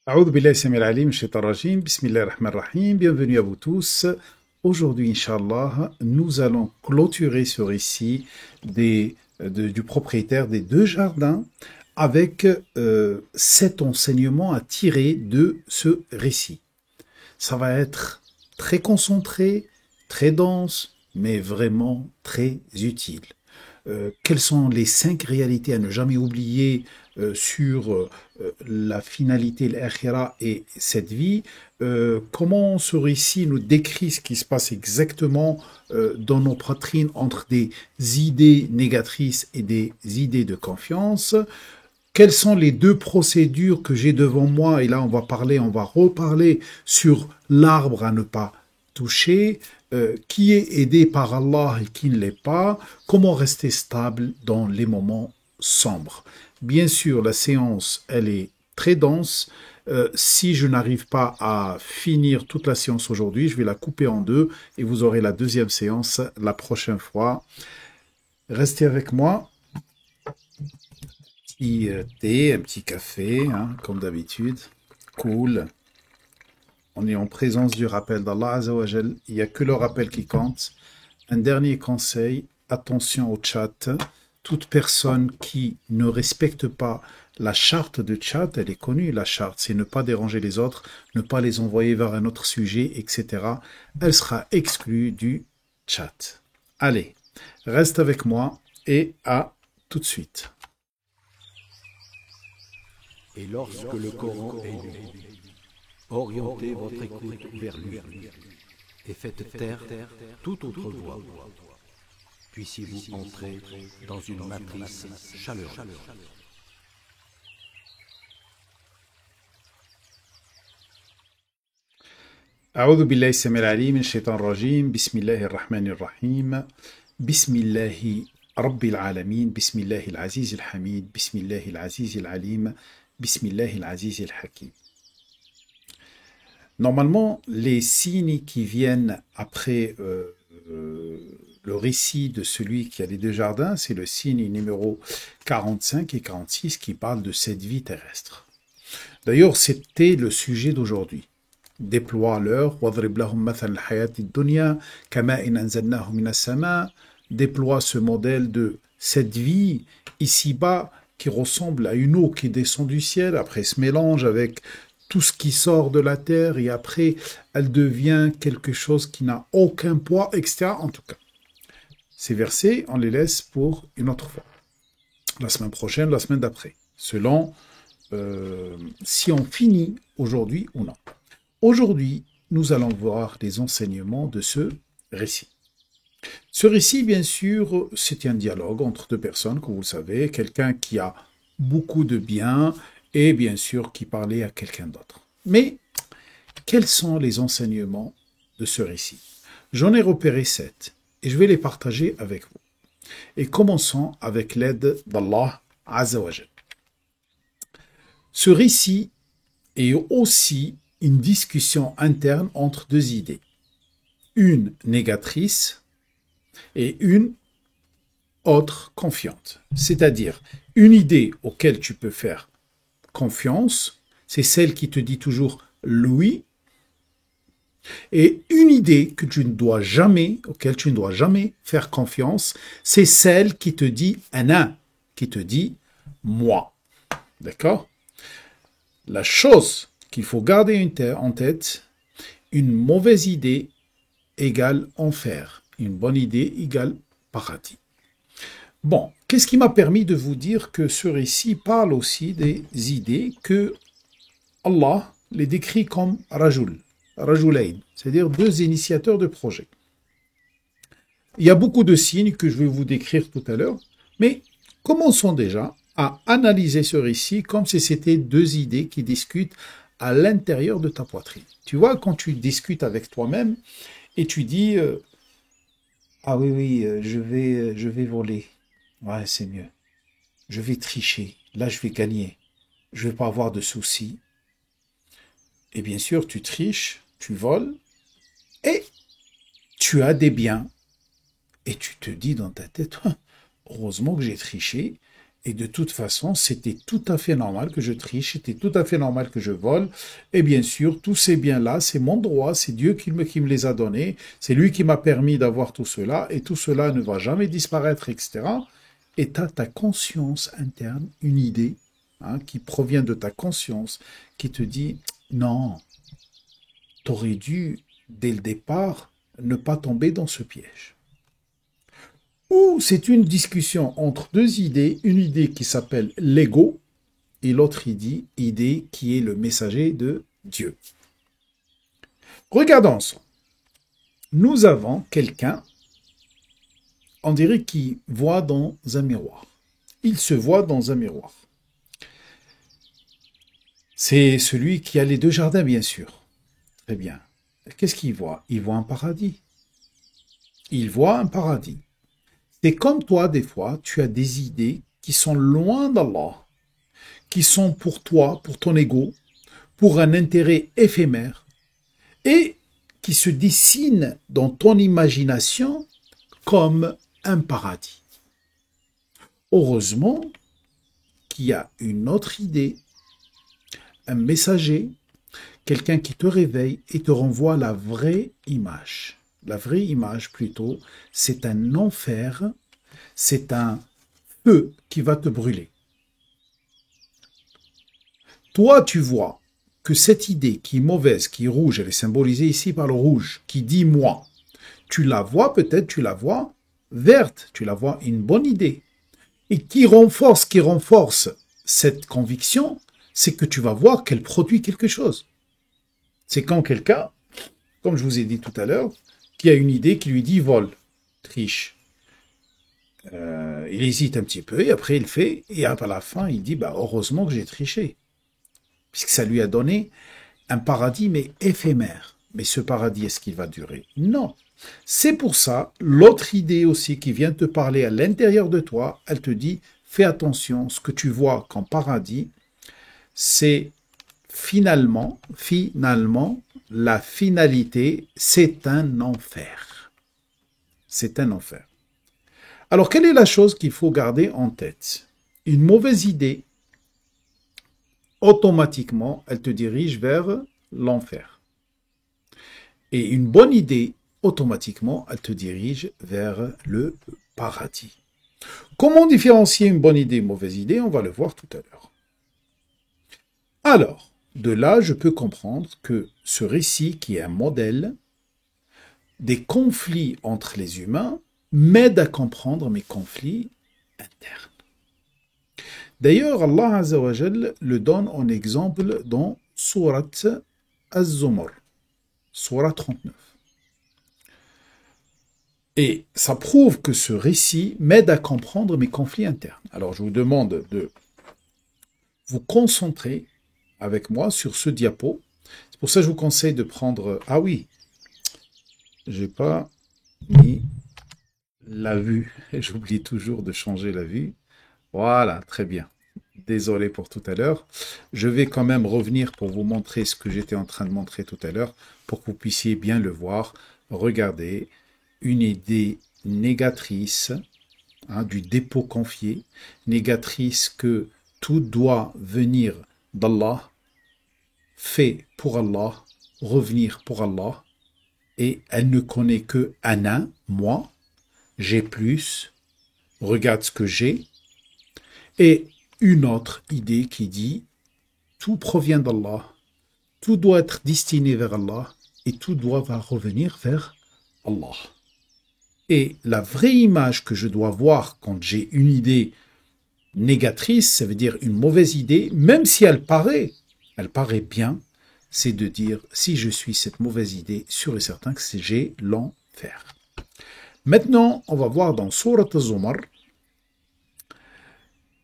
Aoudou billahi samil alim, shaitan rajim, bismillah ar-Rahman ar-Rahim, bienvenue à vous tous. Aujourd'hui, Inch'Allah, nous allons clôturer ce récit du propriétaire des deux jardins avec 7 enseignements à tirer de ce récit. Ça va être très concentré, très dense, mais vraiment très utile. Quelles sont les 5 réalités à ne jamais oublier sur la finalité, l'akhira et cette vie, comment ce récit nous décrit ce qui se passe exactement dans nos poitrines entre des idées négatrices et des idées de confiance. Quelles sont les deux procédures que j'ai devant moi? Et là, on va reparler sur l'arbre à ne pas toucher, qui est aidé par Allah et qui ne l'est pas, comment rester stable dans les moments sombres. Bien sûr, la séance, elle est très dense. Si je n'arrive pas à finir toute la séance aujourd'hui, je vais la couper en deux et vous aurez la deuxième séance la prochaine fois. Restez avec moi. Petit thé, un petit café, hein, comme d'habitude. Cool. On est en présence du rappel d'Allah Azzawajal. Il n'y a que le rappel qui compte. Un dernier conseil, attention au chat. Toute personne qui ne respecte pas la charte de chat, elle est connue, la charte, c'est ne pas déranger les autres, ne pas les envoyer vers un autre sujet, etc. Elle sera exclue du chat. Allez, reste avec moi et à tout de suite. Et lorsque le Coran est lu, orientez votre écoute vers lui et faites taire toute autre voix. Puissiez-vous entrer dans une matrice chaleureuse. أعوذ بالله السميع العليم من الشيطان الرجيم بسم الله الرحمن الرحيم بسم الله رب العالمين بسم الله العزيز الحميد بسم الله العزيز العليم بسم الله العزيز الحكيم. Normalement, les signes qui viennent après le récit de celui qui a les deux jardins, c'est le signe numéro 45 et 46 qui parle de cette vie terrestre. D'ailleurs, c'était le sujet d'aujourd'hui. Déploie-leur, déploie ce modèle de cette vie ici-bas qui ressemble à une eau qui descend du ciel, après se mélange avec tout ce qui sort de la terre et après elle devient quelque chose qui n'a aucun poids, etc. En tout cas, ces versets, on les laisse pour une autre fois. La semaine prochaine, la semaine d'après, selon si on finit aujourd'hui ou non. Aujourd'hui, nous allons voir les enseignements de ce récit. Ce récit, bien sûr, c'est un dialogue entre deux personnes, comme vous le savez, quelqu'un qui a beaucoup de biens et bien sûr qui parlait à quelqu'un d'autre. Mais quels sont les enseignements de ce récit? J'en ai repéré 7 et je vais les partager avec vous. Et commençons avec l'aide d'Allah Azzawajal. Ce récit est aussi une discussion interne entre deux idées. Une négatrice et une autre confiante. C'est-à-dire, une idée auquel tu peux faire confiance, c'est celle qui te dit toujours oui, et une idée que tu ne dois jamais, auquel tu ne dois jamais faire confiance, c'est celle qui te dit ana, qui te dit moi. D'accord? La chose qu'il faut garder en tête, une mauvaise idée égale enfer, une bonne idée égale paradis. Bon, qu'est-ce qui m'a permis de vous dire que ce récit parle aussi des idées que Allah les décrit comme Rajulayn, c'est-à-dire deux initiateurs de projets. Il y a beaucoup de signes que je vais vous décrire tout à l'heure, mais commençons déjà à analyser ce récit comme si c'était deux idées qui discutent à l'intérieur de ta poitrine. Tu vois, quand tu discutes avec toi-même et tu dis ah oui, je vais voler. Ouais, c'est mieux. Je vais tricher. Là, je vais gagner. Je vais pas avoir de soucis. Et bien sûr, tu triches, tu voles et tu as des biens. Et tu te dis dans ta tête, heureusement que j'ai triché Et de toute façon, c'était tout à fait normal que je triche, c'était tout à fait normal que je vole. Et bien sûr, tous ces biens-là, c'est mon droit, c'est Dieu qui me les a donnés, c'est lui qui m'a permis d'avoir tout cela, et tout cela ne va jamais disparaître, etc. Et tu as ta conscience interne, une idée qui provient de ta conscience, qui te dit, non, tu aurais dû, dès le départ, ne pas tomber dans ce piège. Ou c'est une discussion entre deux idées, une idée qui s'appelle l'ego et l'autre idée qui est le messager de Dieu. Regardons ensemble. Nous avons quelqu'un, on dirait qui voit dans un miroir. Il se voit dans un miroir. C'est celui qui a les deux jardins, bien sûr. Très bien. Qu'est-ce qu'il voit? Il voit un paradis. Il voit un paradis. C'est comme toi, des fois, tu as des idées qui sont loin d'Allah, qui sont pour toi, pour ton ego, pour un intérêt éphémère, et qui se dessinent dans ton imagination comme un paradis. Heureusement qu'il y a une autre idée, un messager, quelqu'un qui te réveille et te renvoie la vraie image. La vraie image, plutôt, c'est un enfer, c'est un feu qui va te brûler. Toi, tu vois que cette idée qui est mauvaise, qui est rouge, elle est symbolisée ici par le rouge, qui dit moi, tu la vois peut-être, tu la vois verte, tu la vois une bonne idée. Et qui renforce cette conviction, c'est que tu vas voir qu'elle produit quelque chose. C'est quand quelqu'un, comme je vous ai dit tout à l'heure, qui a une idée qui lui dit vole, triche. Il hésite un petit peu et après il fait, et à la fin il dit heureusement que j'ai triché. Puisque ça lui a donné un paradis mais éphémère. Mais ce paradis, est-ce qu'il va durer? Non. C'est pour ça, l'autre idée aussi qui vient te parler à l'intérieur de toi, elle te dit, fais attention, ce que tu vois comme paradis, c'est finalement, la finalité, c'est un enfer. C'est un enfer. Alors, quelle est la chose qu'il faut garder en tête? Une mauvaise idée, automatiquement, elle te dirige vers l'enfer. Et une bonne idée, automatiquement, elle te dirige vers le paradis. Comment différencier une bonne idée et une mauvaise idée? On va le voir tout à l'heure. Alors, de là, je peux comprendre que ce récit, qui est un modèle des conflits entre les humains, m'aide à comprendre mes conflits internes. D'ailleurs, Allah Azza wa Jal le donne en exemple dans Surat Az-Zumar, Surat 39. Et ça prouve que ce récit m'aide à comprendre mes conflits internes. Alors, je vous demande de vous concentrer avec moi sur ce diapo. C'est pour ça que je vous conseille de prendre... Ah oui, j'ai pas mis la vue. J'oublie toujours de changer la vue. Voilà, très bien. Désolé pour tout à l'heure. Je vais quand même revenir pour vous montrer ce que j'étais en train de montrer tout à l'heure, pour que vous puissiez bien le voir. Regardez, une idée négatrice du dépôt confié, négatrice que tout doit venir d'Allah, fait pour Allah, revenir pour Allah, et elle ne connaît que Ana, moi, j'ai plus, regarde ce que j'ai, et une autre idée qui dit tout provient d'Allah, tout doit être destiné vers Allah, et tout doit revenir vers Allah. Et la vraie image que je dois voir quand j'ai une idée négatrice, ça veut dire une mauvaise idée, même si elle paraît bien, c'est de dire, si je suis cette mauvaise idée, sûr et certain que j'ai l'enfer. Maintenant, on va voir dans Surat Az-Zumar,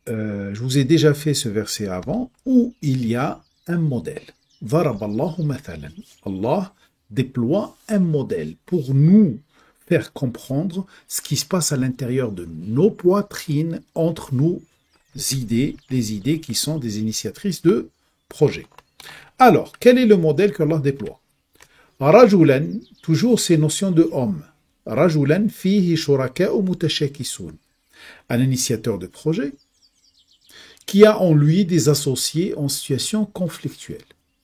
je vous ai déjà fait ce verset avant, où il y a un modèle. Daraballahu mathalan. Allah déploie un modèle pour nous faire comprendre ce qui se passe à l'intérieur de nos poitrines, entre nos idées, les idées qui sont des initiatrices de projets. Alors, quel est le modèle que Allah déploie? Rajulan, toujours ces notions de homme. Rajulan fihi shuraka'u mutashakisun. Un initiateur de projet qui a en lui des associés en situation conflictuelle.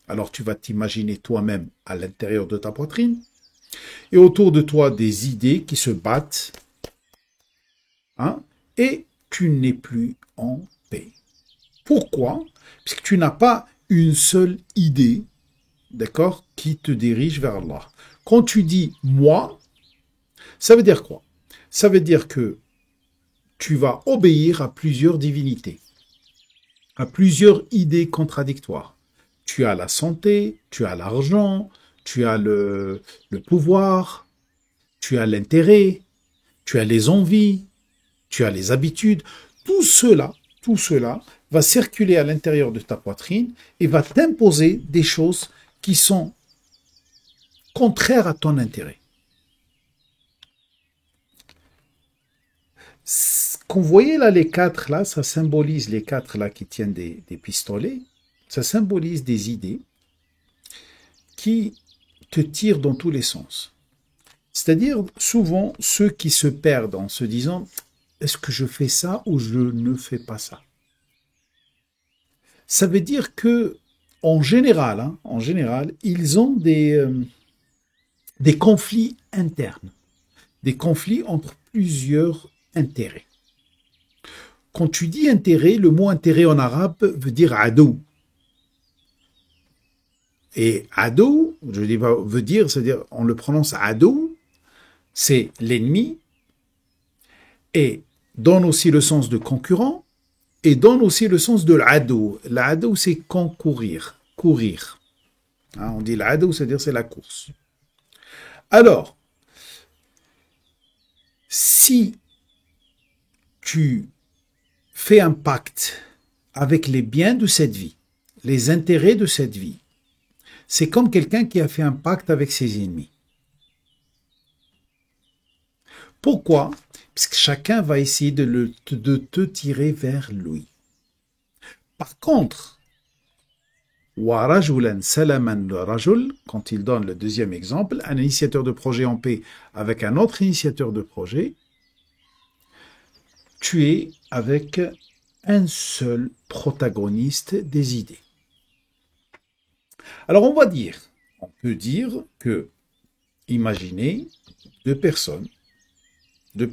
Alors tu vas t'imaginer toi-même à l'intérieur de ta poitrine et autour de toi des idées qui se battent, hein, et tu n'es plus en paix. Pourquoi? Parce que tu n'as pas une seule idée, d'accord, qui te dirige vers Allah. Quand tu dis moi, ça veut dire quoi? Ça veut dire que tu vas obéir à plusieurs divinités, à plusieurs idées contradictoires. Tu as la santé, tu as l'argent, tu as le pouvoir, tu as l'intérêt, tu as les envies, tu as les habitudes. Tout cela va circuler à l'intérieur de ta poitrine et va t'imposer des choses qui sont contraires à ton intérêt. Qu'on voyait là les quatre là, ça symbolise les quatre là qui tiennent des pistolets, ça symbolise des idées qui te tirent dans tous les sens. C'est-à-dire souvent ceux qui se perdent en se disant est-ce que je fais ça ou je ne fais pas ça? Ça veut dire que en général, ils ont des conflits internes, des conflits entre plusieurs intérêts. Quand tu dis intérêt, le mot intérêt en arabe veut dire adou. Et adou, je dis pas veut dire, c'est-à-dire on le prononce adou, c'est l'ennemi, et donne aussi le sens de concurrent, et donne aussi le sens de l'adou. L'adou, c'est concourir, courir. Hein, on dit l'adou, c'est-à-dire c'est la course. Alors, si tu fais un pacte avec les biens de cette vie, les intérêts de cette vie, c'est comme quelqu'un qui a fait un pacte avec ses ennemis. Pourquoi? Parce que chacun va essayer de te tirer vers lui. Par contre, وَرَجُلًا سَلَمًا لِرَجُلٍ, quand il donne le deuxième exemple, un initiateur de projet en paix avec un autre initiateur de projet, tu es avec un seul protagoniste des idées. Alors on peut dire que, imaginez deux personnes. Il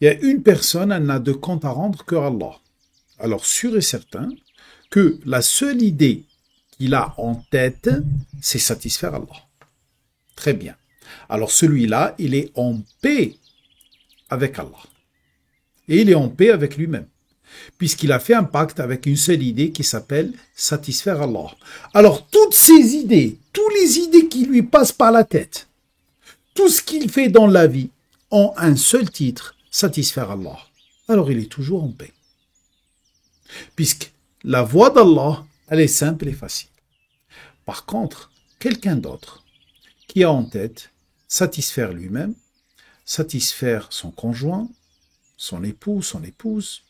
y a une personne, elle n'a de compte à rendre que Allah. Alors sûr et certain que la seule idée qu'il a en tête, c'est satisfaire Allah. Très bien. Alors celui-là, il est en paix avec Allah. Et il est en paix avec lui-même, puisqu'il a fait un pacte avec une seule idée qui s'appelle satisfaire Allah. Alors toutes ces idées, toutes les idées qui lui passent par la tête, tout ce qu'il fait dans la vie, ont un seul titre, satisfaire Allah. Alors il est toujours en paix. Puisque la voie d'Allah, elle est simple et facile. Par contre, quelqu'un d'autre qui a en tête satisfaire lui-même, satisfaire son conjoint, son époux, son épouse,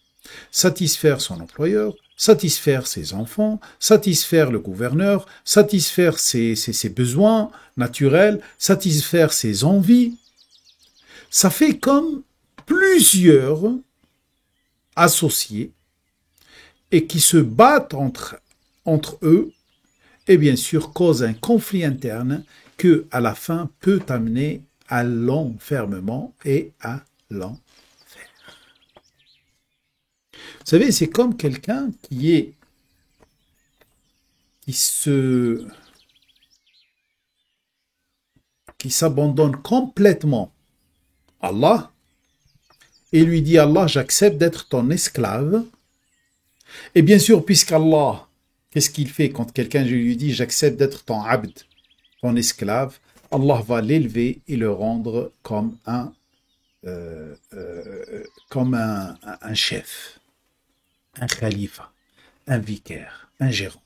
satisfaire son employeur, satisfaire ses enfants, satisfaire le gouverneur, satisfaire ses besoins naturels, satisfaire ses envies. Ça fait comme plusieurs associés et qui se battent entre eux et bien sûr cause un conflit interne que à la fin peut amener à l'enfermement et à l'enfer. Vous savez, c'est comme quelqu'un qui s'abandonne complètement à Allah et lui dit Allah, j'accepte d'être ton esclave. Et bien sûr, puisqu'Allah, qu'est-ce qu'il fait quand quelqu'un lui dit j'accepte d'être ton abd, ton esclave, Allah va l'élever et le rendre comme un chef, un khalifa, un vicaire, un gérant.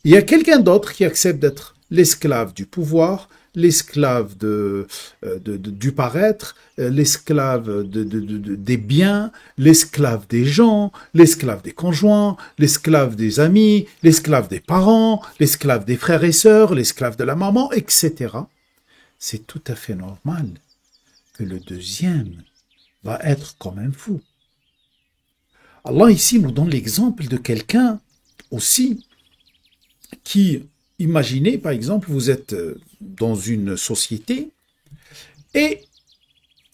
Il y a quelqu'un d'autre qui accepte d'être l'esclave du pouvoir, l'esclave du paraître, l'esclave des biens, l'esclave des gens, l'esclave des conjoints, l'esclave des amis, l'esclave des parents, l'esclave des frères et sœurs, l'esclave de la maman, etc. C'est tout à fait normal que le deuxième va être comme un fou. Allah ici nous donne l'exemple de quelqu'un aussi qui, imaginez par exemple, vous êtes dans une société et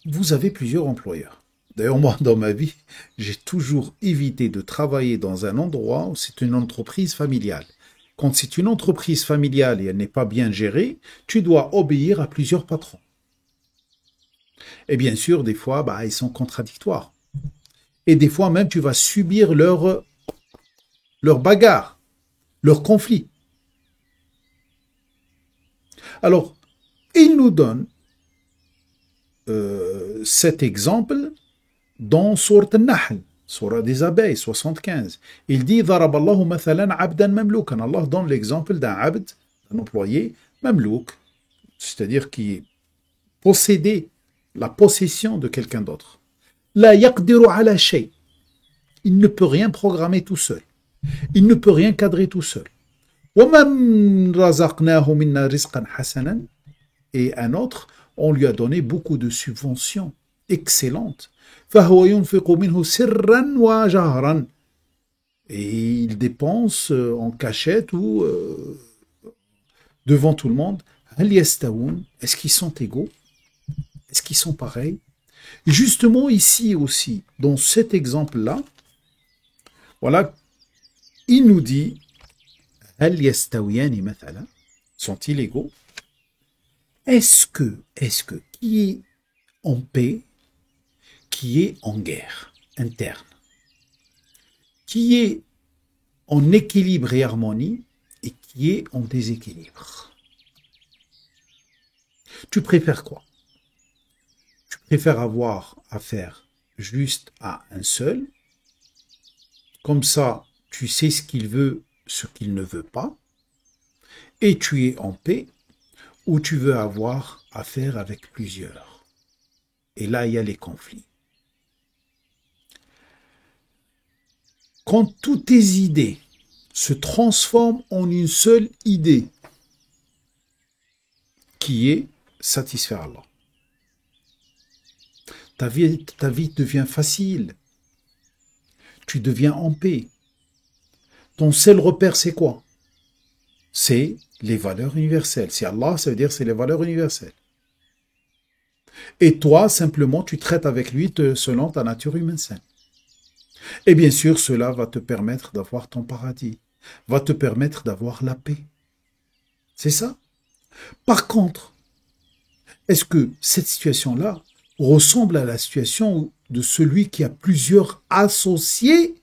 vous avez plusieurs employeurs. D'ailleurs, moi, dans ma vie, j'ai toujours évité de travailler dans un endroit où c'est une entreprise familiale. Quand c'est une entreprise familiale et elle n'est pas bien gérée, tu dois obéir à plusieurs patrons. Et bien sûr, des fois, ils sont contradictoires. Et des fois même, tu vas subir leur bagarre, leur conflit. Alors, il nous donne cet exemple dans Sourate Al-Nahl, Sourate des abeilles, 75. Il dit ضرب الله مثلا عبدا مملوكا. Allah donne l'exemple d'un abd, un employé mamlouk, c'est-à-dire qui possédait la possession de quelqu'un d'autre. لا يقدر على شيء. Il ne peut rien programmer tout seul. Il ne peut rien cadrer tout seul. ومن رزقناه منا رزقا حسنا. Et un autre, on lui a donné beaucoup de subventions excellentes. فهو ينفق منه سرا وجهرا. Et il dépense en cachette ou devant tout le monde. هل يستوون. Est-ce qu'ils sont égaux? Est-ce qu'ils sont pareils? Justement ici aussi, dans cet exemple-là, voilà, il nous dit هل يستويان مثلا. Sont-ils égaux? Est-ce que, qui est en paix, qui est en guerre interne, qui est en équilibre et harmonie, et qui est en déséquilibre? Tu préfères quoi? Tu préfères avoir affaire juste à un seul, comme ça tu sais ce qu'il veut, ce qu'il ne veut pas, et tu es en paix, ou tu veux avoir affaire avec plusieurs. Et là, il y a les conflits. Quand toutes tes idées se transforment en une seule idée, qui est satisfaire Allah, ta vie devient facile. Tu deviens en paix. Ton seul repère, c'est quoi? C'est les valeurs universelles. C'est Allah, ça veut dire c'est les valeurs universelles. Et toi, simplement, tu traites avec lui selon ta nature humaine saine. Et bien sûr, cela va te permettre d'avoir ton paradis, va te permettre d'avoir la paix. C'est ça. Par contre, est-ce que cette situation-là ressemble à la situation de celui qui a plusieurs associés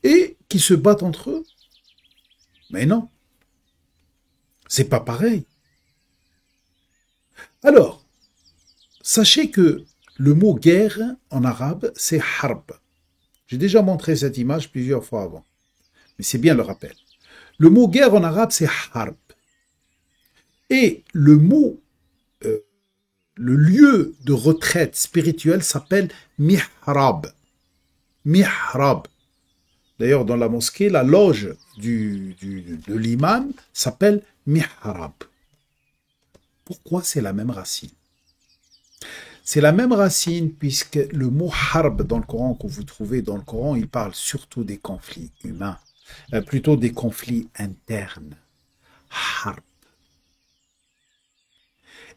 et qui se battent entre eux? Mais non. C'est pas pareil. Alors, sachez que le mot guerre en arabe, c'est harb. J'ai déjà montré cette image plusieurs fois avant, mais c'est bien le rappel. Le mot guerre en arabe, c'est harb. Et le mot, le lieu de retraite spirituelle s'appelle mihrab. Mihrab. D'ailleurs, dans la mosquée, la loge de l'imam s'appelle mihrab. Pourquoi c'est la même racine? C'est la même racine puisque le mot harb dans le Coran, que vous trouvez dans le Coran, il parle surtout des conflits humains, plutôt des conflits internes. Harb.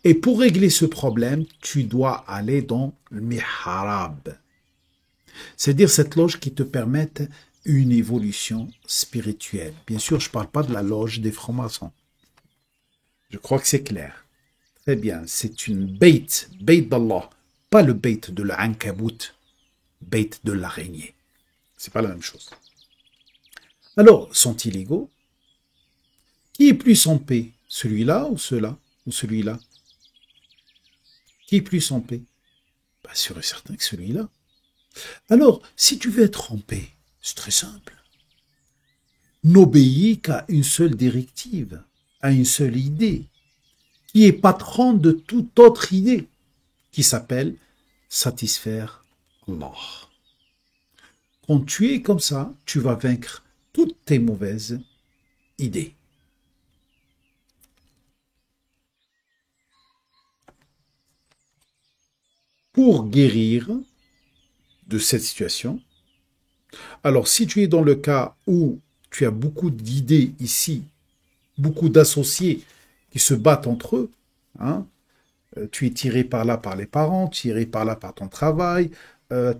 Et pour régler ce problème, tu dois aller dans le mihrab. C'est-à-dire cette loge qui te permette une évolution spirituelle. Bien sûr, je ne parle pas de la loge des francs-maçons. Je crois que c'est clair. Très bien, c'est une bait d'Allah, pas le bait de l'ankabout, bait de l'araignée. C'est pas la même chose. Alors, sont-ils égaux? Qui est plus en paix? Celui-là ou ceux-là? Ou celui-là? Qui est plus en paix? Sûr et certain que celui-là. Alors, si tu veux être en paix, c'est très simple. N'obéis qu'à une seule directive, à une seule idée, qui est patron de toute autre idée, qui s'appelle satisfaire Allah. Quand tu es comme ça, tu vas vaincre toutes tes mauvaises idées. Pour guérir de cette situation, Alors, si tu es dans le cas où tu as beaucoup d'idées ici, beaucoup d'associés qui se battent entre eux, hein, tu es tiré par là par les parents, tiré par là par ton travail,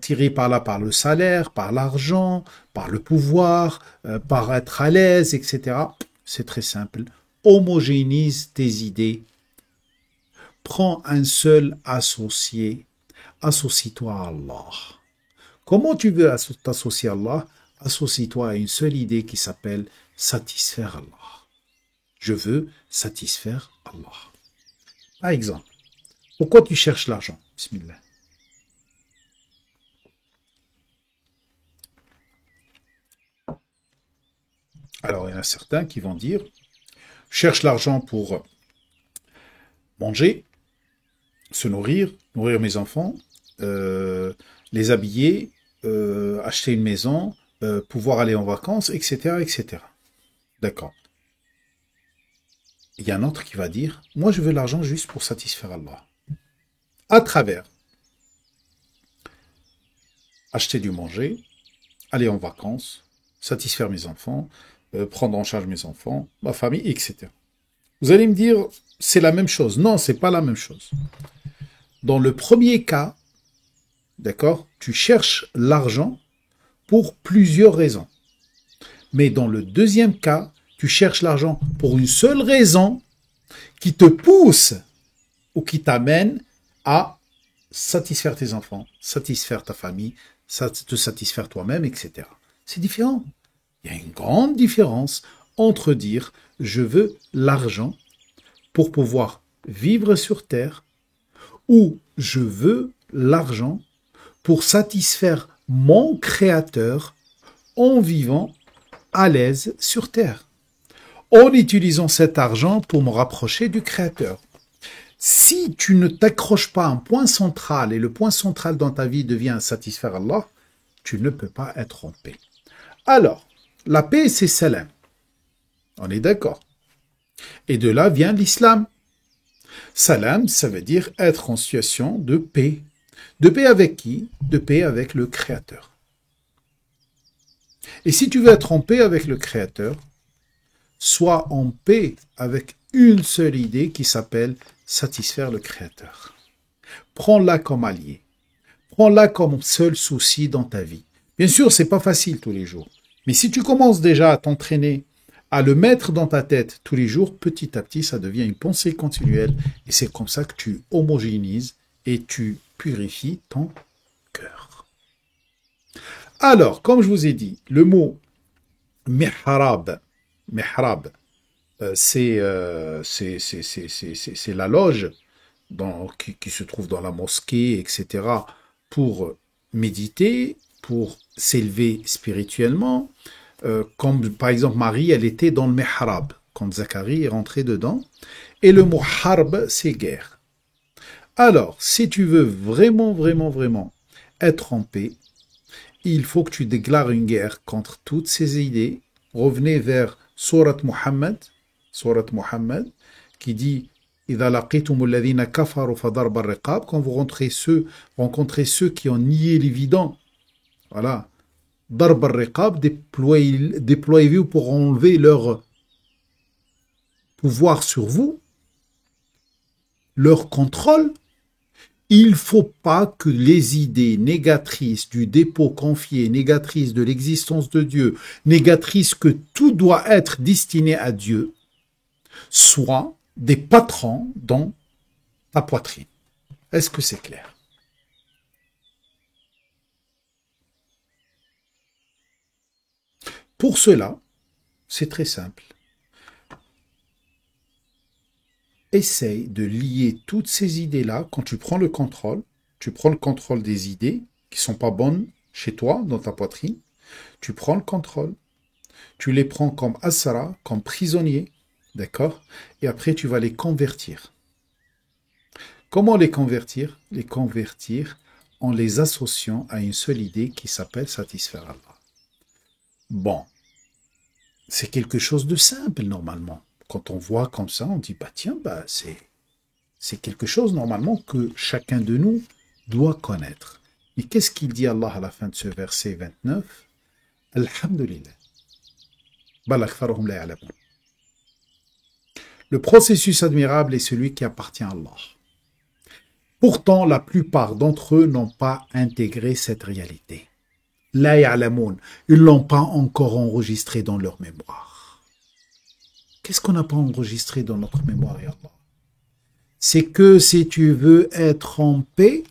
tiré par là par le salaire, par l'argent, par le pouvoir, par être à l'aise, etc. C'est très simple. Homogénise tes idées. Prends un seul associé. Associe-toi à Allah. Comment tu veux t'associer à Allah? Associe-toi à une seule idée qui s'appelle satisfaire Allah. Je veux satisfaire Allah. Par exemple, pourquoi tu cherches l'argent? Bismillah. Alors, il y en a certains qui vont dire, je cherche l'argent pour manger, se nourrir, nourrir mes enfants, les habiller, acheter une maison, pouvoir aller en vacances, etc., etc. D'accord. Il y a un autre qui va dire, moi je veux l'argent juste pour satisfaire Allah. À travers acheter du manger, aller en vacances, satisfaire mes enfants, prendre en charge mes enfants, ma famille, etc. Vous allez me dire, c'est la même chose. Non, c'est pas la même chose. Dans le premier cas, d'accord, tu cherches l'argent pour plusieurs raisons. Mais dans le deuxième cas, tu cherches l'argent pour une seule raison qui te pousse ou qui t'amène à satisfaire tes enfants, satisfaire ta famille, te satisfaire toi-même, etc. C'est différent. Il y a une grande différence entre dire je veux l'argent pour pouvoir vivre sur terre ou je veux l'argent pour satisfaire mon créateur en vivant à l'aise sur terre, en utilisant cet argent pour me rapprocher du créateur. Si tu ne t'accroches pas à un point central et le point central dans ta vie devient satisfaire Allah, tu ne peux pas être en paix. Alors, la paix, c'est salam. On est d'accord. Et de là vient l'islam. Salam, ça veut dire être en situation de paix. De paix avec qui? De paix avec le Créateur. Et si tu veux être en paix avec le Créateur, sois en paix avec une seule idée qui s'appelle satisfaire le Créateur. Prends-la comme allié. Prends-la comme seul souci dans ta vie. Bien sûr, c'est pas facile tous les jours. Mais si tu commences déjà à t'entraîner, à le mettre dans ta tête tous les jours, petit à petit, ça devient une pensée continuelle. Et c'est comme ça que tu homogénéises et tu purifies ton cœur. Alors, comme je vous ai dit, le mot mihrab, c'est la loge qui se trouve dans la mosquée, etc., pour méditer, pour s'élever spirituellement. Comme par exemple Marie, elle était dans le mihrab, quand Zacharie est rentré dedans. Et le mot harb, c'est guerre. Alors, si tu veux vraiment être en paix, il faut que tu déclares une guerre contre toutes ces idées. Revenez vers Surat Muhammad, qui dit إِذَا لَقِيتُمُ الَّذِينَ كَفَرُوا فَضَرْبَ الرِّقَابِ, quand vous rencontrez ceux qui ont nié l'évident. Voilà. Darb al-Riqab, déployez-vous pour enlever leur pouvoir sur vous, leur contrôle. Il ne faut pas que les idées négatrices du dépôt confié, négatrices de l'existence de Dieu, négatrices que tout doit être destiné à Dieu, soient des patrons dans ta poitrine. Est-ce que c'est clair? Pour cela, c'est très simple. Essaye de lier toutes ces idées-là. Quand tu prends le contrôle des idées qui ne sont pas bonnes chez toi, dans ta poitrine, tu prends le contrôle. Tu les prends comme asra, comme prisonniers, d'accord? Et après, tu vas les convertir. Comment les convertir? Les convertir en les associant à une seule idée qui s'appelle satisfaire Allah. Bon, c'est quelque chose de simple normalement. Quand on voit comme ça, on dit, bah tiens, c'est quelque chose normalement que chacun de nous doit connaître. Mais qu'est-ce qu'il dit Allah à la fin de ce verset 29? Alhamdulillah. Bal aktharuhum la ya'lamun. Le processus admirable est celui qui appartient à Allah. Pourtant, la plupart d'entre eux n'ont pas intégré cette réalité. La ya'lamun, ils ne l'ont pas encore enregistré dans leur mémoire. Qu'est-ce qu'on n'a pas enregistré dans notre mémoire, ya Allah? C'est que si tu veux être en paix,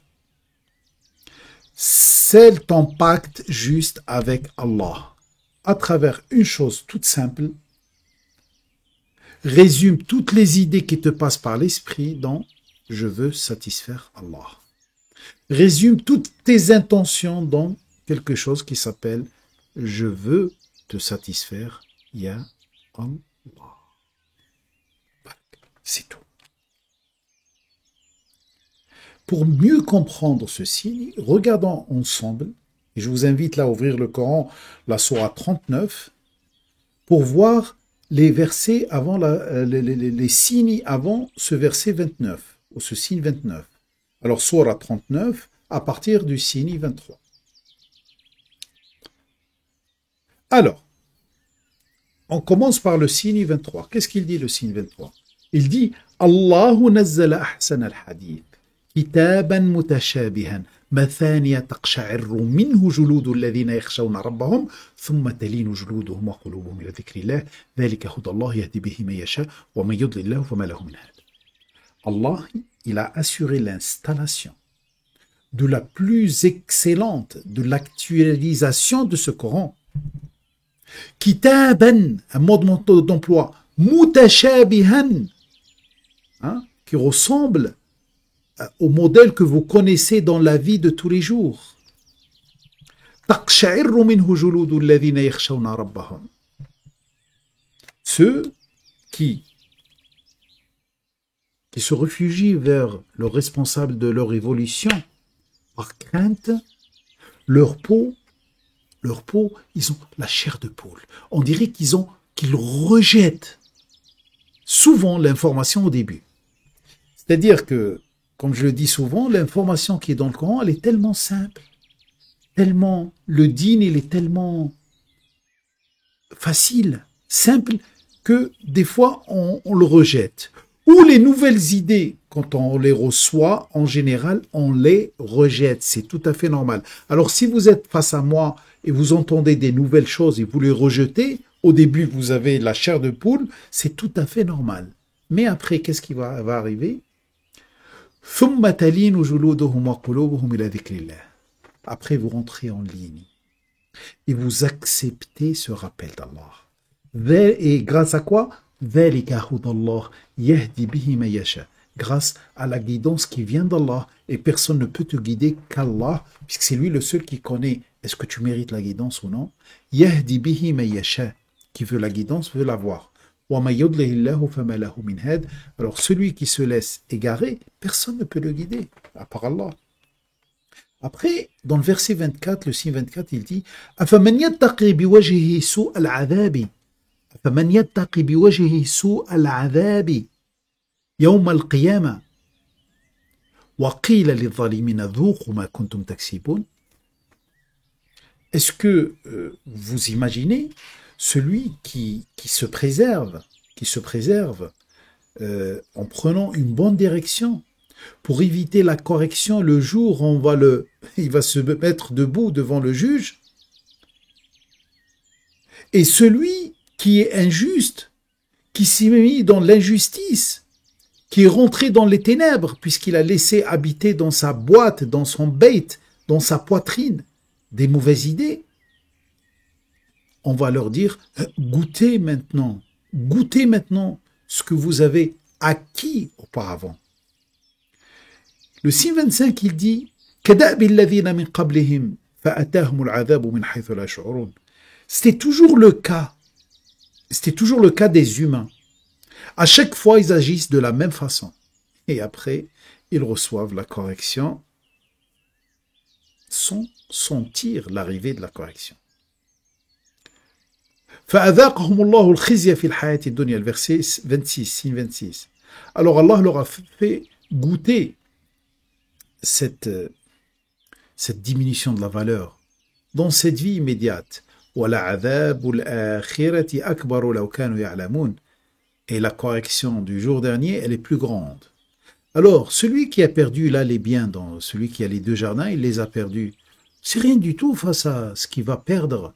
scelle ton pacte juste avec Allah, à travers une chose toute simple. Résume toutes les idées qui te passent par l'esprit dans « je veux satisfaire Allah ». Résume toutes tes intentions dans quelque chose qui s'appelle « je veux te satisfaire, ya Allah ». C'est tout. Pour mieux comprendre ceci, regardons ensemble, et je vous invite là à ouvrir le Coran, la sourate 39, pour voir les versets avant, les signes avant ce verset 29, ou ce signe 29. Alors, sourate 39, à partir du signe 23. Alors, on commence par le signe 23. Qu'est-ce qu'il dit, le signe 23? Il dit « Allahu nazzala ahsan al-hadith. كتابا متشابها مثانية تقشعر منه جلود الذين يخشون ربهم ثم تلين جلودهم وقلوبهم إلى ذكر الله ذلك هدى الله يهدي به من يشاء ومن يضلل الله فما له من هاد. Allah, il a assuré l'installation de la plus excellente de l'actualisation de ce Coran. Kitaban, un mode d'emploi, mutashabihan, qui ressemble au modèle que vous connaissez dans la vie de tous les jours. Ceux qui se réfugient vers le responsable de leur évolution par crainte, leur peau, ils ont la chair de poule. On dirait qu'ils rejettent souvent l'information au début. C'est-à-dire que, comme je le dis souvent, l'information qui est dans le Coran, elle est tellement simple, tellement, le dîn, il est tellement facile, simple, que des fois, on le rejette. Ou les nouvelles idées, quand on les reçoit, en général, on les rejette. C'est tout à fait normal. Alors, si vous êtes face à moi et vous entendez des nouvelles choses et vous les rejetez, au début, vous avez la chair de poule, c'est tout à fait normal. Mais après, qu'est-ce qui va arriver? Après, vous rentrez en ligne et vous acceptez ce rappel d'Allah. Et grâce à quoi? Grâce à la guidance qui vient d'Allah. Et personne ne peut te guider qu'Allah, puisque c'est lui le seul qui connaît est-ce que tu mérites la guidance ou non. Yahdi bihi ma yasha, qui veut la guidance veut l'avoir. Alors celui qui se laisse égarer, personne ne peut le guider, à part Allah. Après, dans le verset 24, le signe 24, il dit أَفَمَنْ يَتَّقِي بِوَجْهِهِ سُوءَ الْعَذَابِ أَفَمَنْ يَتَّقِي بِوَجْهِهِ سُوءَ الْعَذَابِ يَوْمَ الْقِيَامَةِ وَقِيلَ لِلظَّالِمِينَ ذُوقُوا مَا كُنْتُمْ تَكْسِبُونَ. Est-ce que vous imaginez celui qui se préserve en prenant une bonne direction pour éviter la correction le jour où il va se mettre debout devant le juge, et celui qui est injuste, qui s'est mis dans l'injustice, qui est rentré dans les ténèbres puisqu'il a laissé habiter dans sa boîte, dans son bait, dans sa poitrine, des mauvaises idées, on va leur dire goûtez maintenant ce que vous avez acquis auparavant. Le signe 25, il dit c'était toujours le cas des humains. À chaque fois, ils agissent de la même façon. Et après, ils reçoivent la correction sans sentir l'arrivée de la correction. فأذاقهم الله الخزي في الحياة الدنيا, le verset 26, signe 26. Alors Allah leur a fait goûter cette diminution de la valeur dans cette vie immédiate. وَلَعَذَابُ الْآخِرَةِ أَكْبَرُ لَوْ كَانُوا يَعْلَمُونَ. Et la correction du jour dernier, elle est plus grande. Alors, celui qui a perdu là les biens, celui qui a les 2 jardins, il les a perdus. C'est rien du tout face à ce qu'il va perdre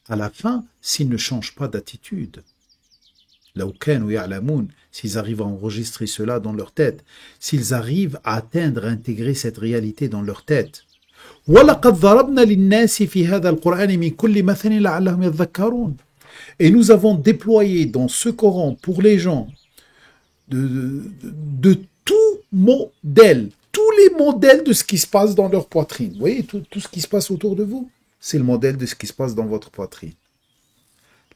à la fin s'il ne change pas d'attitude. لَوْ كَانُوا يَعْلَمُونَ. S'ils arrivent à enregistrer cela dans leur tête, s'ils arrivent à atteindre, à intégrer cette réalité dans leur tête. وَلَقَدْ ضَرَبْنَا لِلنَّاسِ فِي هَذَا الْقُرْآنِ مِنْ كُلِّ مَثَلٍ لَعَلَّهُمْ يَذَّكَّرُونَ. Et nous avons déployé dans ce Coran pour les gens de tout modèle, tous les modèles de ce qui se passe dans leur poitrine. Vous voyez, tout ce qui se passe autour de vous, c'est le modèle de ce qui se passe dans votre poitrine.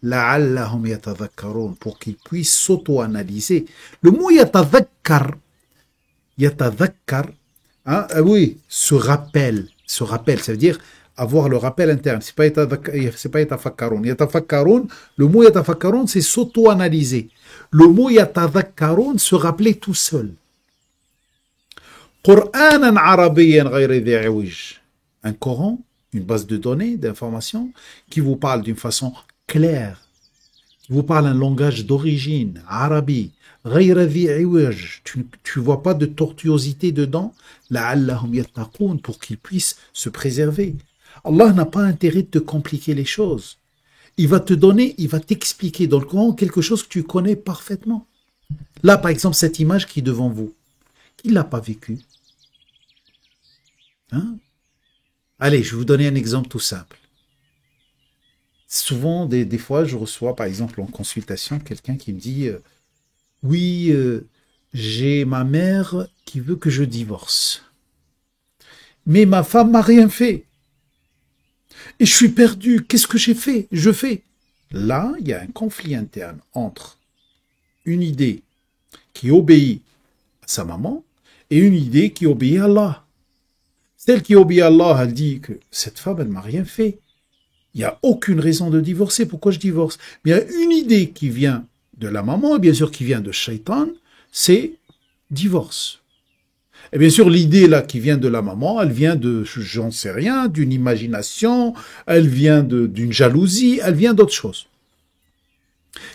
لَعَلَّهُمْ يَتَذَكَّرُونَ, pour qu'ils puissent s'auto-analyser. Le mot yatadhakkar, hein, oui, se rappelle, ça veut dire avoir le rappel interne. C'est pas yatafakkarun. Yatafakkarun, le mot yatafakkarun, c'est s'auto-analyser. Le mot yatadhakkarun, se rappeler tout seul. Qur'anan arabiyyan ghayri dhi iwaj. Un Coran, une base de données, d'informations, qui vous parle d'une façon claire, qui vous parle un langage d'origine, arabi, ghayri dhi iwaj. Tu vois pas de tortuosité dedans, la'allahum yattaqoun, pour qu'ils puissent se préserver. Allah n'a pas intérêt de te compliquer les choses. Il va te donner, il va t'expliquer dans le Coran quelque chose que tu connais parfaitement. Là, par exemple, cette image qui est devant vous, qui ne l'a pas vécue? Hein? Allez, je vais vous donner un exemple tout simple. Souvent, des fois, je reçois, par exemple, en consultation, quelqu'un qui me dit oui, j'ai ma mère qui veut que je divorce. Mais ma femme m'a rien fait. Et je suis perdu. Qu'est-ce que j'ai fait? Je fais. Là, il y a un conflit interne entre une idée qui obéit à sa maman et une idée qui obéit à Allah. Celle qui obéit à Allah, elle dit que cette femme, elle m'a rien fait. Il n'y a aucune raison de divorcer. Pourquoi je divorce? Mais il y a une idée qui vient de la maman, et bien sûr qui vient de Shaitan, c'est divorce. Et bien sûr, l'idée là qui vient de la maman, elle vient de, j'en sais rien, d'une imagination, elle vient d'une jalousie, elle vient d'autre chose.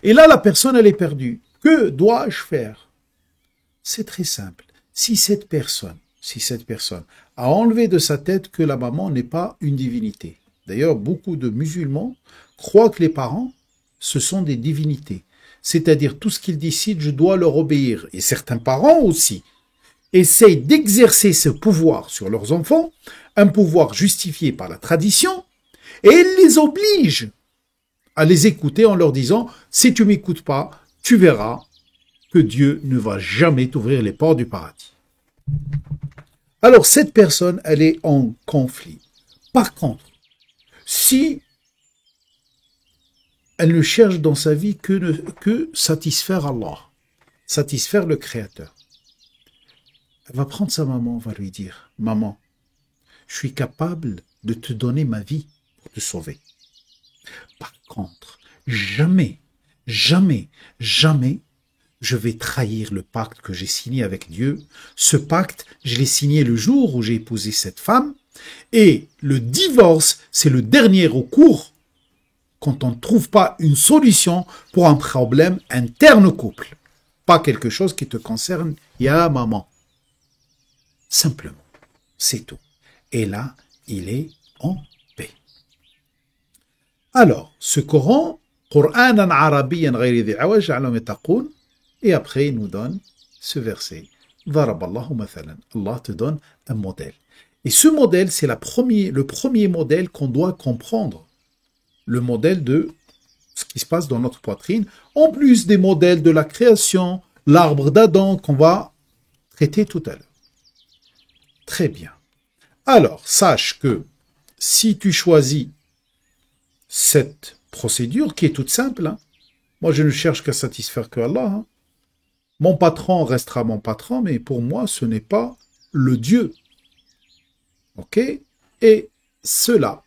Et là, la personne, elle est perdue. Que dois-je faire? C'est très simple. Si cette personne a enlevé de sa tête que la maman n'est pas une divinité. D'ailleurs, beaucoup de musulmans croient que les parents, ce sont des divinités. C'est-à-dire, tout ce qu'ils décident, je dois leur obéir. Et certains parents aussi essayent d'exercer ce pouvoir sur leurs enfants, un pouvoir justifié par la tradition, et ils les obligent à les écouter en leur disant « Si tu m'écoutes pas, tu verras que Dieu ne va jamais t'ouvrir les portes du paradis. » Alors, cette personne, elle est en conflit. Par contre, si elle ne cherche dans sa vie que satisfaire Allah, satisfaire le Créateur, elle va prendre sa maman, va lui dire « Maman, je suis capable de te donner ma vie pour te sauver. Par contre, jamais, jamais, jamais, je vais trahir le pacte que j'ai signé avec Dieu. Ce pacte, je l'ai signé le jour où j'ai épousé cette femme. Et le divorce, c'est le dernier recours quand on ne trouve pas une solution pour un problème interne au couple. Pas quelque chose qui te concerne, ya maman. Simplement, c'est tout. Et là, il est en paix. Alors, ce Coran, Qur'anan arabiyyan ghayri dhi awaj, et après, il nous donne ce verset. Daraballahu mathalan. Allah te donne un modèle. Et ce modèle, c'est le premier modèle qu'on doit comprendre. Le modèle de ce qui se passe dans notre poitrine, en plus des modèles de la création, l'arbre d'Adam qu'on va traiter tout à l'heure. Très bien. Alors, sache que si tu choisis cette procédure, qui est toute simple, hein, moi je ne cherche qu'à satisfaire que Allah, hein. Mon patron restera mon patron, mais pour moi, ce n'est pas le Dieu. Ok? Et cela,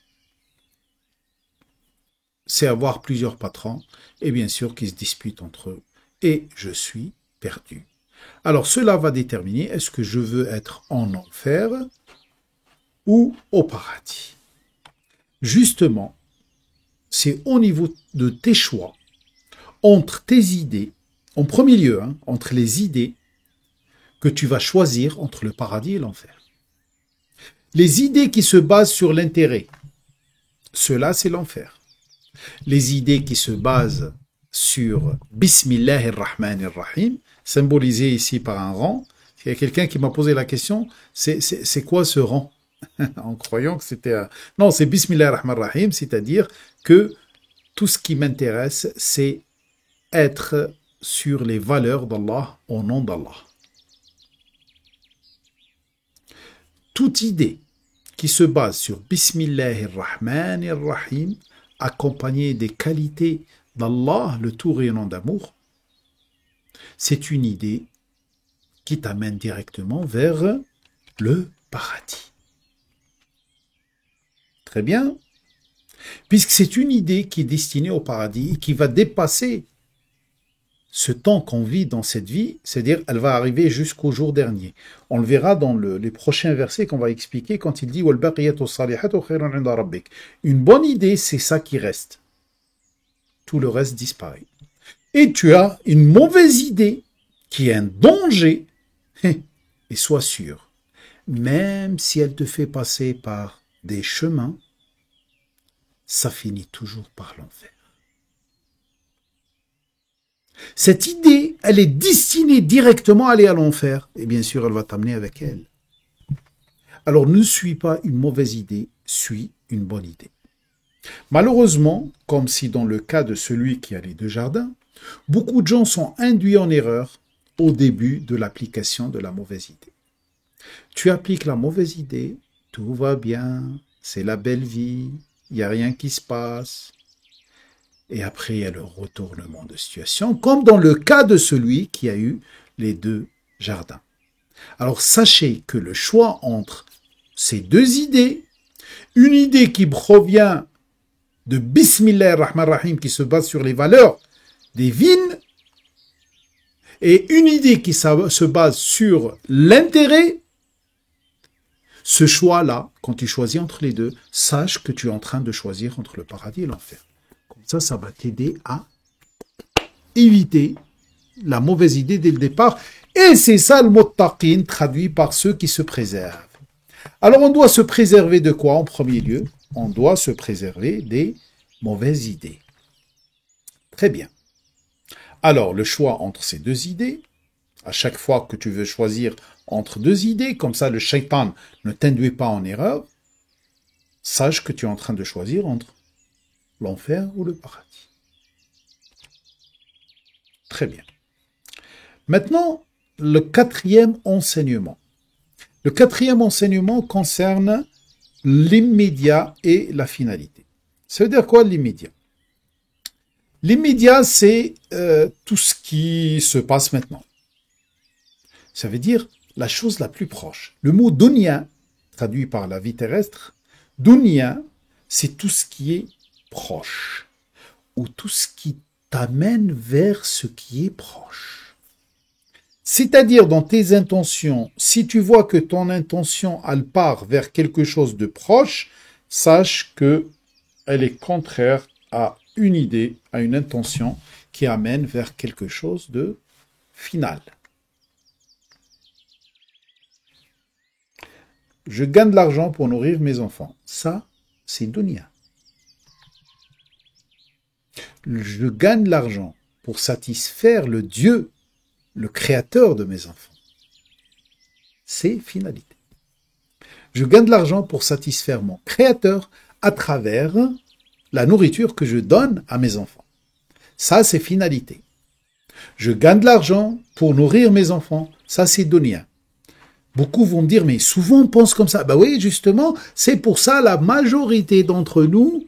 c'est avoir plusieurs patrons, et bien sûr qu'ils se disputent entre eux. Et je suis perdu. Alors cela va déterminer est-ce que je veux être en enfer ou au paradis. Justement, c'est au niveau de tes choix, entre tes idées, en premier lieu, entre les idées que tu vas choisir entre le paradis et l'enfer. Les idées qui se basent sur l'intérêt, cela c'est l'enfer. Les idées qui se basent sur Bismillahirrahmanirrahim, symbolisé ici par un rang. Il y a quelqu'un qui m'a posé la question, c'est quoi ce rang? En croyant que c'était un... Non, c'est Bismillahirrahmanirrahim, c'est-à-dire que tout ce qui m'intéresse, c'est être sur les valeurs d'Allah au nom d'Allah. Toute idée qui se base sur Bismillahirrahmanirrahim, accompagnée des qualités d'Allah, le tout rayonnant d'amour, c'est une idée qui t'amène directement vers le paradis. Très bien. Puisque c'est une idée qui est destinée au paradis et qui va dépasser ce temps qu'on vit dans cette vie, c'est-à-dire elle va arriver jusqu'au jour dernier. On le verra dans les prochains versets qu'on va expliquer quand il dit une bonne idée, c'est ça qui reste. Tout le reste disparaît. Et tu as une mauvaise idée qui est un danger, et sois sûr, même si elle te fait passer par des chemins, ça finit toujours par l'enfer. Cette idée, elle est destinée directement à aller à l'enfer. Et bien sûr, elle va t'amener avec elle. Alors, ne suis pas une mauvaise idée, suis une bonne idée. Malheureusement, comme si dans le cas de celui qui a les deux jardins, beaucoup de gens sont induits en erreur au début de l'application de la mauvaise idée. Tu appliques la mauvaise idée, tout va bien, c'est la belle vie, il n'y a rien qui se passe. Et après, il y a le retournement de situation, comme dans le cas de celui qui a eu les deux jardins. Alors, sachez que le choix entre ces deux idées, une idée qui provient de Bismillahirrahmanirrahim, qui se base sur les valeurs divines, et une idée qui se base sur l'intérêt, ce choix-là, quand tu choisis entre les deux, sache que tu es en train de choisir entre le paradis et l'enfer. Ça va t'aider à éviter la mauvaise idée dès le départ. Et c'est ça le mot taqin, traduit par ceux qui se préservent. Alors on doit se préserver de quoi en premier lieu? On doit se préserver des mauvaises idées. Très bien. Alors le choix entre ces deux idées, à chaque fois que tu veux choisir entre deux idées, comme ça le shaitan ne t'induit pas en erreur, sache que tu es en train de choisir entre l'enfer ou le paradis. Très bien. Maintenant, le quatrième enseignement. Le quatrième enseignement concerne l'immédiat et la finalité. Ça veut dire quoi l'immédiat? L'immédiat, c'est tout ce qui se passe maintenant. Ça veut dire la chose la plus proche. Le mot dunya, traduit par la vie terrestre, dunya, c'est tout ce qui est proche, ou tout ce qui t'amène vers ce qui est proche. C'est-à-dire dans tes intentions, si tu vois que ton intention elle part vers quelque chose de proche, sache que elle est contraire à une idée, à une intention qui amène vers quelque chose de final. Je gagne de l'argent pour nourrir mes enfants. Ça, c'est dunya. Je gagne de l'argent pour satisfaire le Dieu, le créateur de mes enfants. C'est finalité. Je gagne de l'argent pour satisfaire mon créateur à travers la nourriture que je donne à mes enfants. Ça, c'est finalité. Je gagne de l'argent pour nourrir mes enfants. Ça, c'est dunya. Beaucoup vont me dire, mais souvent on pense comme ça. Ben oui, justement, c'est pour ça la majorité d'entre nous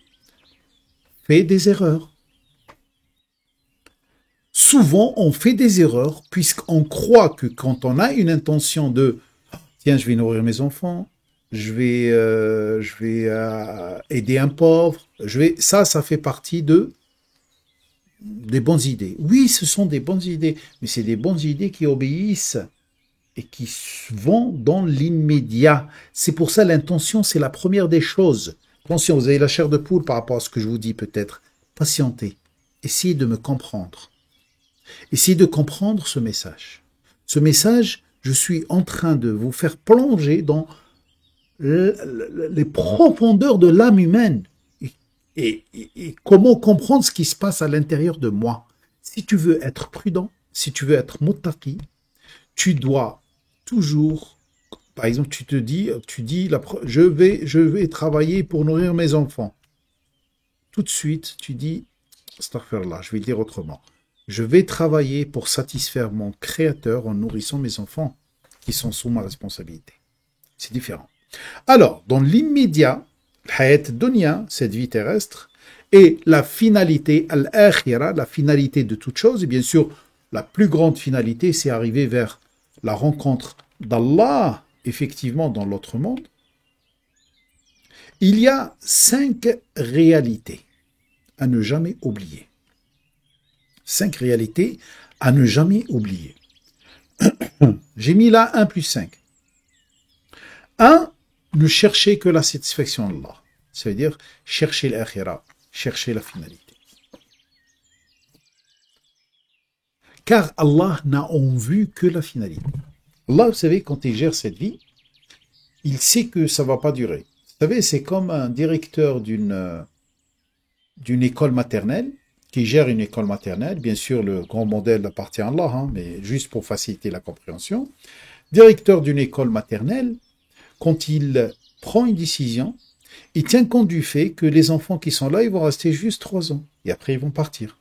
fait des erreurs. Souvent, on fait des erreurs puisqu'on croit que quand on a une intention de « Tiens, je vais nourrir mes enfants, je vais aider un pauvre, ça fait partie des bonnes idées. » Oui, ce sont des bonnes idées, mais c'est des bonnes idées qui obéissent et qui vont dans l'immédiat. C'est pour ça l'intention, c'est la première des choses Attention, vous avez la chair de poule par rapport à ce que je vous dis peut-être. Patientez. Essayez de me comprendre. Essayez de comprendre ce message. Ce message, je suis en train de vous faire plonger dans les profondeurs de l'âme humaine et comment comprendre ce qui se passe à l'intérieur de moi. Si tu veux être prudent, si tu veux être muttaqi, tu dois toujours, par exemple, tu dis, je vais travailler pour nourrir mes enfants. Tout de suite, tu dis, astaghfirullah, je vais le dire autrement. Je vais travailler pour satisfaire mon créateur en nourrissant mes enfants qui sont sous ma responsabilité. C'est différent. Alors, dans l'immédiat, hayat dunya, cette vie terrestre, et la finalité, al-akhira, la finalité de toute chose, et bien sûr, la plus grande finalité, c'est arriver vers la rencontre d'Allah, effectivement, dans l'autre monde. Il y a 5 réalités à ne jamais oublier. 5 réalités à ne jamais oublier. J'ai mis là 1 plus 5. 1, ne chercher que la satisfaction d'Allah. Ça veut dire chercher l'akhira, chercher la finalité. Car Allah n'a en vue que la finalité. Allah, vous savez, quand il gère cette vie, il sait que ça ne va pas durer. Vous savez, c'est comme un directeur d'une école maternelle qui gère une école maternelle. Bien sûr, le grand modèle appartient à Allah, mais juste pour faciliter la compréhension. Directeur d'une école maternelle, quand il prend une décision, il tient compte du fait que les enfants qui sont là, ils vont rester juste 3 ans. Et après, ils vont partir.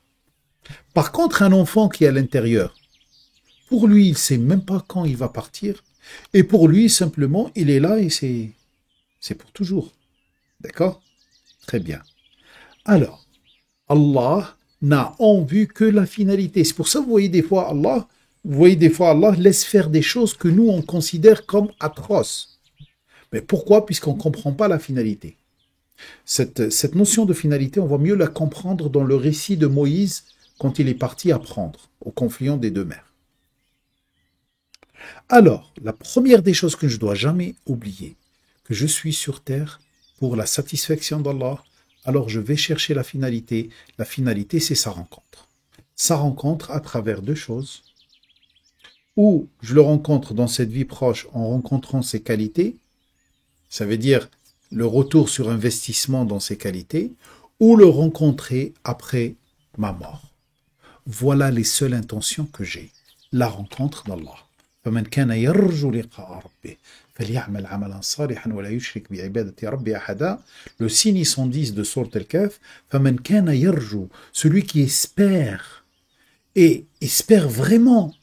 Par contre, un enfant qui est à l'intérieur, pour lui, il ne sait même pas quand il va partir. Et pour lui, simplement, il est là et c'est pour toujours. D'accord? Très bien. Alors, Allah n'a en vue que la finalité. C'est pour ça que vous voyez des fois Allah laisse faire des choses que nous, on considère comme atroces. Mais pourquoi? Puisqu'on ne comprend pas la finalité. Cette notion de finalité, on va mieux la comprendre dans le récit de Moïse quand il est parti apprendre au confluent des 2 mers. Alors, la première des choses que je ne dois jamais oublier, que je suis sur terre pour la satisfaction d'Allah, alors je vais chercher la finalité. La finalité, c'est sa rencontre. Sa rencontre à travers 2 choses. Ou je le rencontre dans cette vie proche en rencontrant ses qualités, ça veut dire le retour sur investissement dans ses qualités, ou le rencontrer après ma mort. Voilà les seules intentions que j'ai. La rencontre d'Allah. فمن كان يرجو لقاء ربه فليعمل عملا صالحا ولا يشرك بعبادة ربه أحدا. Le signe 110 de Sourate Al-Kahf. فمن كان يرجو, celui qui espère et espère vraiment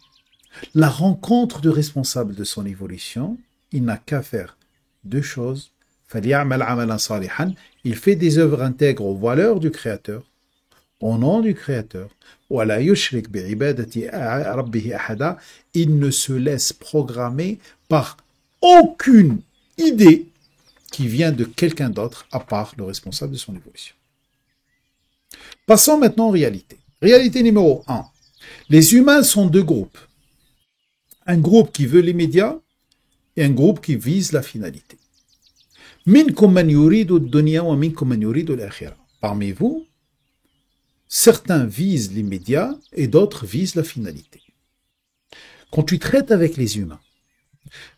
la rencontre du responsable de son évolution, il n'a qu'à faire 2 choses. فليعمل عملا صالحا, il fait des œuvres intègres aux valeurs du Créateur, au nom du Créateur. ولا يشرك بعبادة ربه أحدا, il ne se laisse programmer par aucune idée qui vient de quelqu'un d'autre à part le responsable de son évolution. Passons maintenant aux réalités. Réalité numéro 1. Les humains sont 2 groupes. Un groupe qui veut l'immédiat et un groupe qui vise la finalité. منكم من يريد الدنيا ومنكم من يريد الآخرة. Parmi vous, certains visent l'immédiat et d'autres visent la finalité. Quand tu traites avec les humains,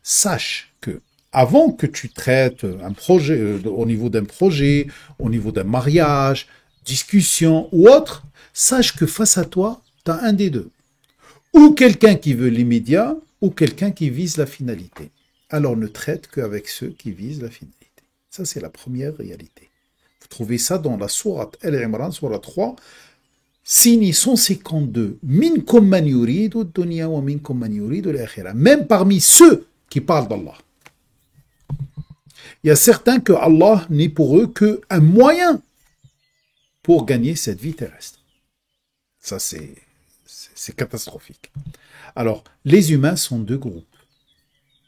sache que avant que tu traites un projet, au niveau d'un projet, au niveau d'un mariage, discussion ou autre, sache que face à toi, tu as un des 2. Ou quelqu'un qui veut l'immédiat, ou quelqu'un qui vise la finalité. Alors ne traite qu'avec ceux qui visent la finalité. Ça, c'est la première réalité. Vous trouvez ça dans la sourate Al-Imran, sourate 3, signe 152. Minkum man yuridu ad-dunya wa minkum man yuridu al-akhirah. Même parmi ceux qui parlent d'Allah. Il y a certains que Allah n'est pour eux qu'un moyen pour gagner cette vie terrestre. Ça, c'est catastrophique. Alors, les humains sont 2 groupes.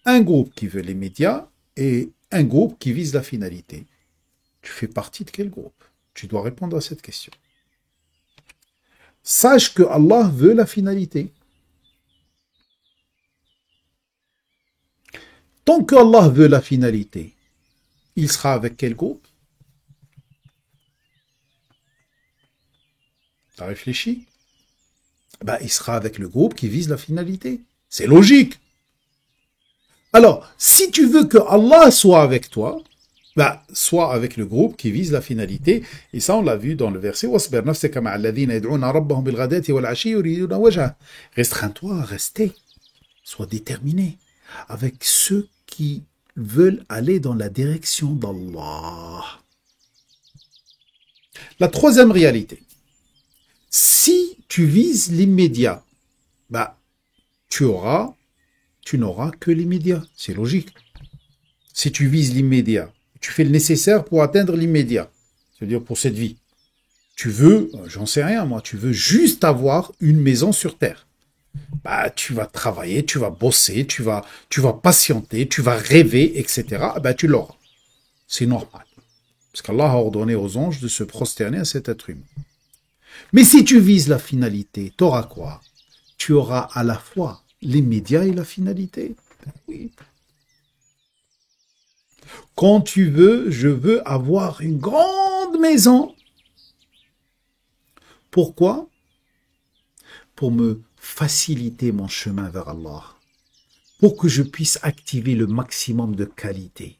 Un groupe qui veut l'immédiat et un groupe qui vise la finalité. Tu fais partie de quel groupe? Tu dois répondre à cette question. Sache que Allah veut la finalité. Tant que Allah veut la finalité, il sera avec quel groupe? Tu as réfléchi? Ben, il sera avec le groupe qui vise la finalité. C'est logique. Alors, si tu veux que Allah soit avec toi, ben, sois avec le groupe qui vise la finalité. Et ça, on l'a vu dans le verset. Restreins-toi, restez. Sois déterminé avec ceux qui veulent aller dans la direction d'Allah. La troisième réalité. Si tu vises l'immédiat, bah, tu n'auras que l'immédiat. C'est logique. Si tu vises l'immédiat, tu fais le nécessaire pour atteindre l'immédiat. C'est-à-dire pour cette vie. Tu veux, j'en sais rien moi, tu veux juste avoir une maison sur terre. Bah, tu vas travailler, tu vas bosser, tu vas patienter, tu vas rêver, etc. Bah, tu l'auras. C'est normal. Parce qu'Allah a ordonné aux anges de se prosterner à cet être humain. Mais si tu vises la finalité, tu auras quoi? Tu auras à la fois l'immédiat et la finalité. Oui. Quand tu veux, je veux avoir une grande maison. Pourquoi? Pour me faciliter mon chemin vers Allah. Pour que je puisse activer le maximum de qualité.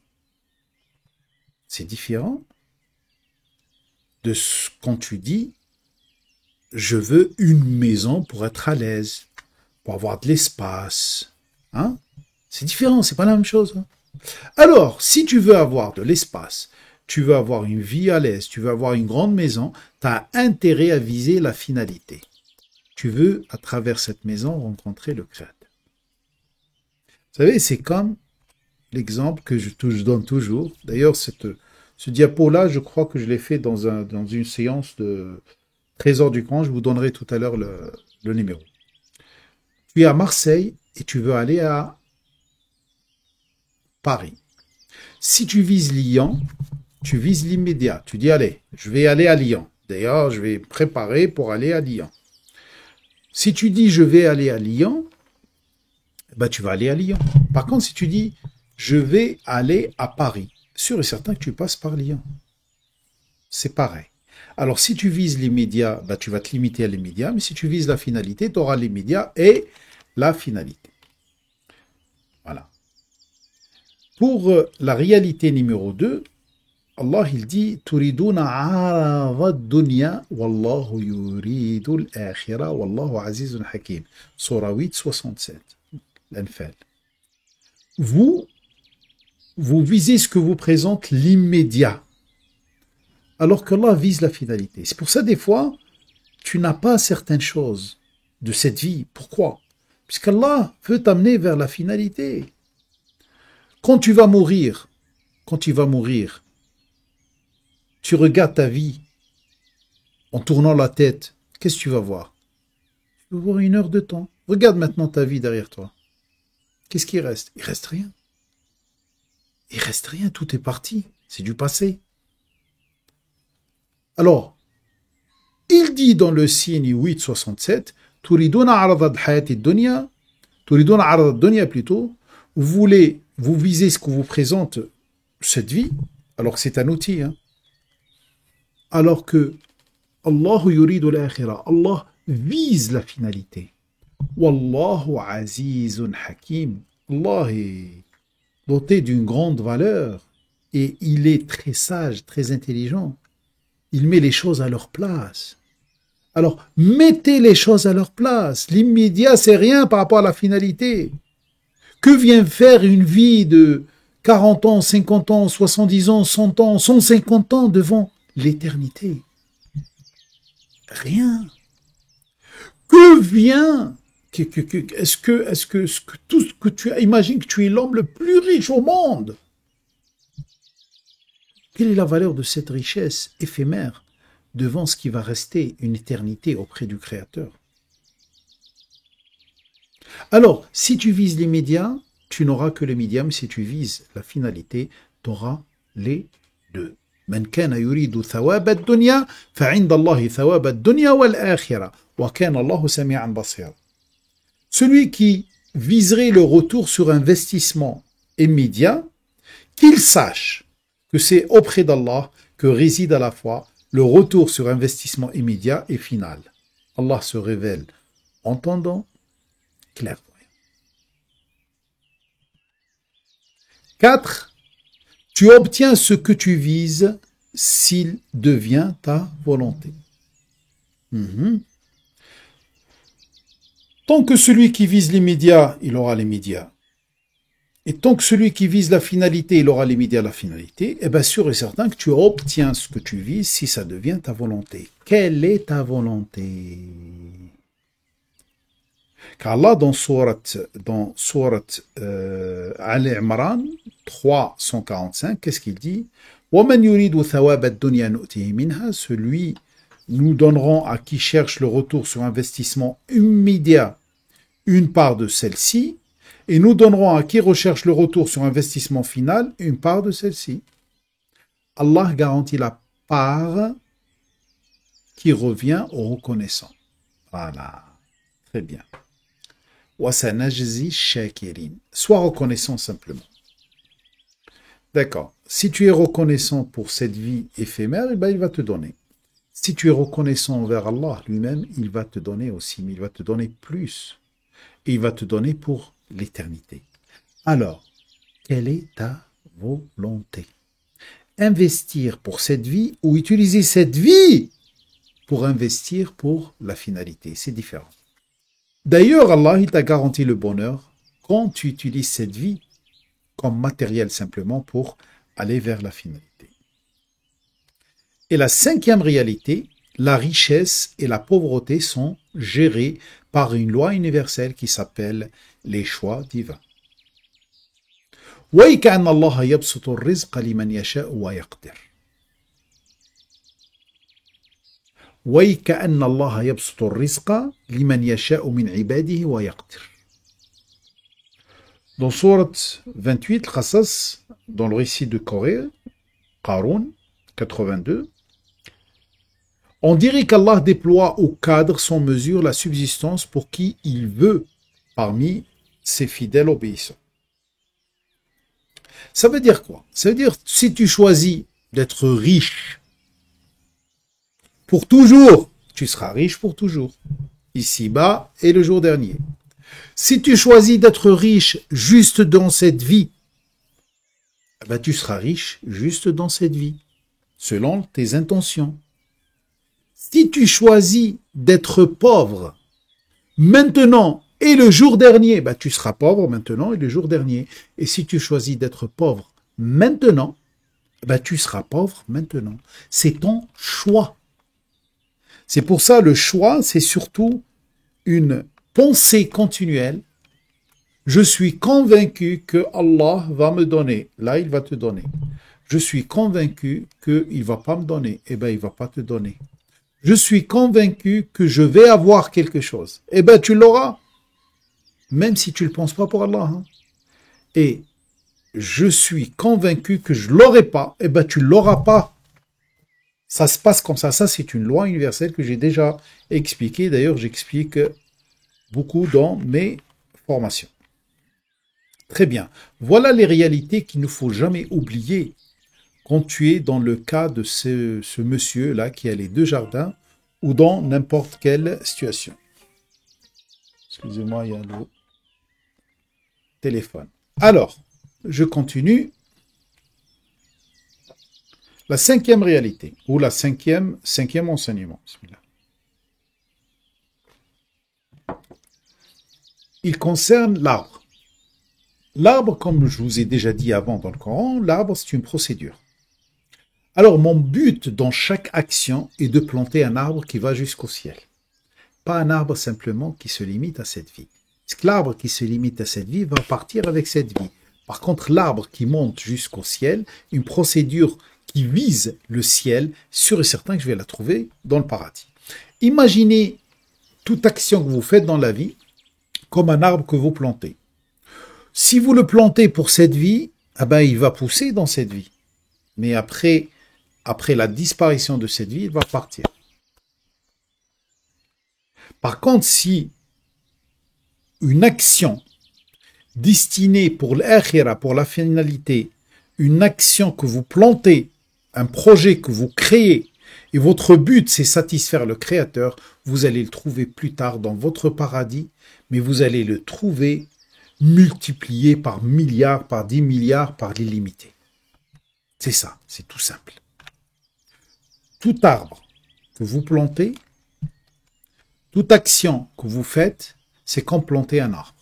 C'est différent de ce quand tu dis je veux une maison pour être à l'aise, pour avoir de l'espace. Hein? C'est différent, c'est pas la même chose. Hein? Alors, si tu veux avoir de l'espace, tu veux avoir une vie à l'aise, tu veux avoir une grande maison, tu as intérêt à viser la finalité. Tu veux, à travers cette maison, rencontrer le Créateur. Vous savez, c'est comme l'exemple que je donne toujours. D'ailleurs, ce diapo-là, je crois que je l'ai fait dans une séance de Trésor du Coran. Je vous donnerai tout à l'heure le numéro. Tu es à Marseille et tu veux aller à Paris. Si tu vises Lyon, tu vises l'immédiat. Tu dis, allez, je vais aller à Lyon. D'ailleurs, je vais me préparer pour aller à Lyon. Si tu dis, je vais aller à Lyon, ben, tu vas aller à Lyon. Par contre, si tu dis, je vais aller à Paris, sûr et certain que tu passes par Lyon. C'est pareil. Alors, si tu vises l'immédiat, ben, tu vas te limiter à l'immédiat, mais si tu vises la finalité, tu auras l'immédiat et la finalité. Voilà. Pour la réalité numéro 2, Allah il dit turiduna 'arada ad-dunya wallahu yuridu al-akhirah wallahu 'azizun hakim. Surah 8 67. L'Anfal. Vous visez ce que vous présente l'immédiat, alors qu'Allah vise la finalité. C'est pour ça des fois tu n'as pas certaines choses de cette vie. Pourquoi? Puisqu'Allah veut t'amener vers la finalité. Quand tu vas mourir, tu regardes ta vie en tournant la tête, qu'est-ce que tu vas voir? Tu vas voir 1 heure de temps. Regarde maintenant ta vie derrière toi. Qu'est-ce qui reste? Il reste rien. Il reste rien, tout est parti. C'est du passé. Alors, il dit dans le signe 867, Turiduna 'arada al-hayati ad-dunya, Turiduna 'arada ad-dunya plutôt, vous visez ce que vous présente cette vie, alors que c'est un outil, hein. Alors que Allah yuridu al-akhirah, Allah vise la finalité. Wallahu azizun hakim. Allah est doté d'une grande valeur et il est très sage, très intelligent. Il met les choses à leur place. Alors, mettez les choses à leur place. L'immédiat, c'est rien par rapport à la finalité. Que vient faire une vie de 40 ans, 50 ans, 70 ans, 100 ans, 150 ans devant l'éternité? Rien. Que vient... Est-ce que tout ce que tu imagines que tu es l'homme le plus riche au monde? Quelle est la valeur de cette richesse éphémère devant ce qui va rester une éternité auprès du Créateur? Alors, si tu vises l'immédiat, tu n'auras que l'immédiat, mais si tu vises la finalité, tu auras les deux. من كان يريد ثواب الدنيا فعند الله ثواب الدنيا والآخرة وكان الله سميعا بصيرا. Celui qui viserait le retour sur investissement immédiat, qu'il sache que c'est auprès d'Allah que réside à la fois le retour sur investissement immédiat et final. Allah se révèle entendant, clairvoyant. 4. Tu obtiens ce que tu vises s'il devient ta volonté. Tant que celui qui vise l'immédiat, il aura l'immédiat. Et tant que celui qui vise la finalité, il aura l'immédiat, la finalité, eh bien sûr et certain que tu obtiens ce que tu vises si ça devient ta volonté. Quelle est ta volonté? Car Allah, dans sourate Ali Imran 345, qu'est-ce qu'il dit? وَمَنْ يُرِيدُ ثَوَابَ الدُّنْيَا نُؤْتِهِ مِنْهَا. Celui, nous donnerons à qui cherche le retour sur investissement immédiat une part de celle-ci, et nous donnerons à qui recherche le retour sur investissement final une part de celle-ci. Allah garantit la part qui revient au reconnaissant. Voilà. Très bien. وَسَنَجْزِي الشَّاكِرِينَ. Sois reconnaissant simplement. D'accord. Si tu es reconnaissant pour cette vie éphémère, eh ben, il va te donner. Si tu es reconnaissant envers Allah lui-même, il va te donner aussi, mais il va te donner plus. Et il va te donner pour l'éternité. Alors, quelle est ta volonté? Investir pour cette vie ou utiliser cette vie pour investir pour la finalité. C'est différent. D'ailleurs, Allah, il t'a garanti le bonheur quand tu utilises cette vie comme matériel simplement pour aller vers la finalité. Et la 5e réalité, la richesse et la pauvreté sont gérées par une loi universelle qui s'appelle les choix divins. وَيْكَأَنَّ اللَّهَ يَبْسُطُ الرِّزْقَ لِمَنْ يَشَاءُ وَيَقْدِرُ. وَيْكَأَنَّ اللَّهَ يَبْسُطُ الرِّزْقَ لِمَنْ يَشَاءُ مِنْ عِبَادِهِ وَيَقْدِرُ. Dans sourate 28, Qasas, dans le récit de Corée, Qarun, 82, on dirait qu'Allah déploie au cadre sans mesure la subsistance pour qui il veut parmi ses fidèles obéissants. Ça veut dire quoi? Ça veut dire si tu choisis d'être riche pour toujours, tu seras riche pour toujours, ici-bas et le jour dernier. Si tu choisis d'être riche juste dans cette vie, ben tu seras riche juste dans cette vie, selon tes intentions. Si tu choisis d'être pauvre maintenant et le jour dernier, ben tu seras pauvre maintenant et le jour dernier. Et si tu choisis d'être pauvre maintenant, ben tu seras pauvre maintenant. C'est ton choix. C'est pour ça le choix, c'est surtout une pensée continuelle. Je suis convaincu que Allah va me donner. Là, il va te donner. Je suis convaincu qu'il ne va pas me donner. Eh bien, il ne va pas te donner. Je suis convaincu que je vais avoir quelque chose. Eh bien, tu l'auras. Même si tu ne le penses pas pour Allah. Hein. Et je suis convaincu que je ne l'aurai pas. Eh bien, tu ne l'auras pas. Ça se passe comme ça. Ça, c'est une loi universelle que j'ai déjà expliquée. D'ailleurs, j'explique beaucoup dans mes formations. Très bien. Voilà les réalités qu'il ne faut jamais oublier quand tu es dans le cas de ce monsieur-là qui a les 2 jardins ou dans n'importe quelle situation. Excusez-moi, il y a le téléphone. Alors, je continue. La 5e réalité, ou la cinquième enseignement. Il concerne l'arbre. L'arbre, comme je vous ai déjà dit avant dans le Coran, l'arbre, c'est une procédure. Alors, mon but dans chaque action est de planter un arbre qui va jusqu'au ciel. Pas un arbre simplement qui se limite à cette vie. Parce que l'arbre qui se limite à cette vie va partir avec cette vie. Par contre, l'arbre qui monte jusqu'au ciel, une procédure qui vise le ciel, sûr et certain que je vais la trouver dans le paradis. Imaginez toute action que vous faites dans la vie comme un arbre que vous plantez. Si vous le plantez pour cette vie, eh ben, il va pousser dans cette vie. Mais après la disparition de cette vie, il va partir. Par contre, si une action destinée pour l'akhira, pour la finalité, une action que vous plantez, un projet que vous créez, et votre but c'est satisfaire le Créateur, vous allez le trouver plus tard dans votre paradis, mais vous allez le trouver multiplié par milliards, par 10 milliards, par l'illimité. C'est ça, c'est tout simple. Tout arbre que vous plantez, toute action que vous faites, c'est comme planter un arbre.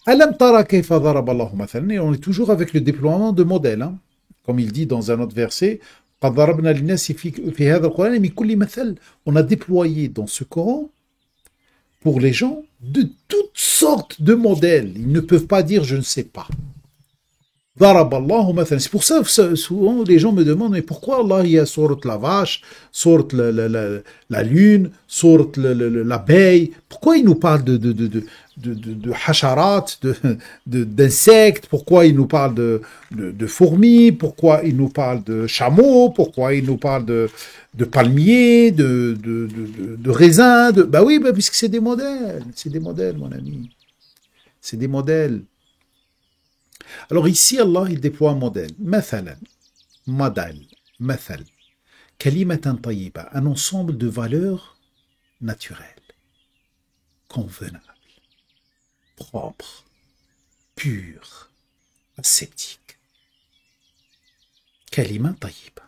Alam tara kayfa daraba Allahu mathalan, et on est toujours avec le déploiement de modèles, hein. Comme il dit dans un autre verset, قد ضربنا للناس في هذا القرآن من كل مثل. On a déployé dans ce Coran pour les gens de toutes sortes de modèles. Ils ne peuvent pas dire je ne sais pas. ضرب الله مثلا. C'est pour ça que souvent les gens me demandent mais pourquoi Allah il y a sourate la vache, sourate la lune, sourate l'abeille. Pourquoi il nous parle de hasharat, d'insectes, pourquoi il nous parle de fourmis, pourquoi il nous parle de chameaux, pourquoi il nous parle de palmiers, de raisins, bah oui, bah, puisque c'est des modèles, mon ami. C'est des modèles. Alors ici, Allah, il déploie un modèle. Mathalan, mathal, kalimatan tayyiba, un ensemble de valeurs naturelles, convenables, propre, pur, ascétique. Kalima tayyiba.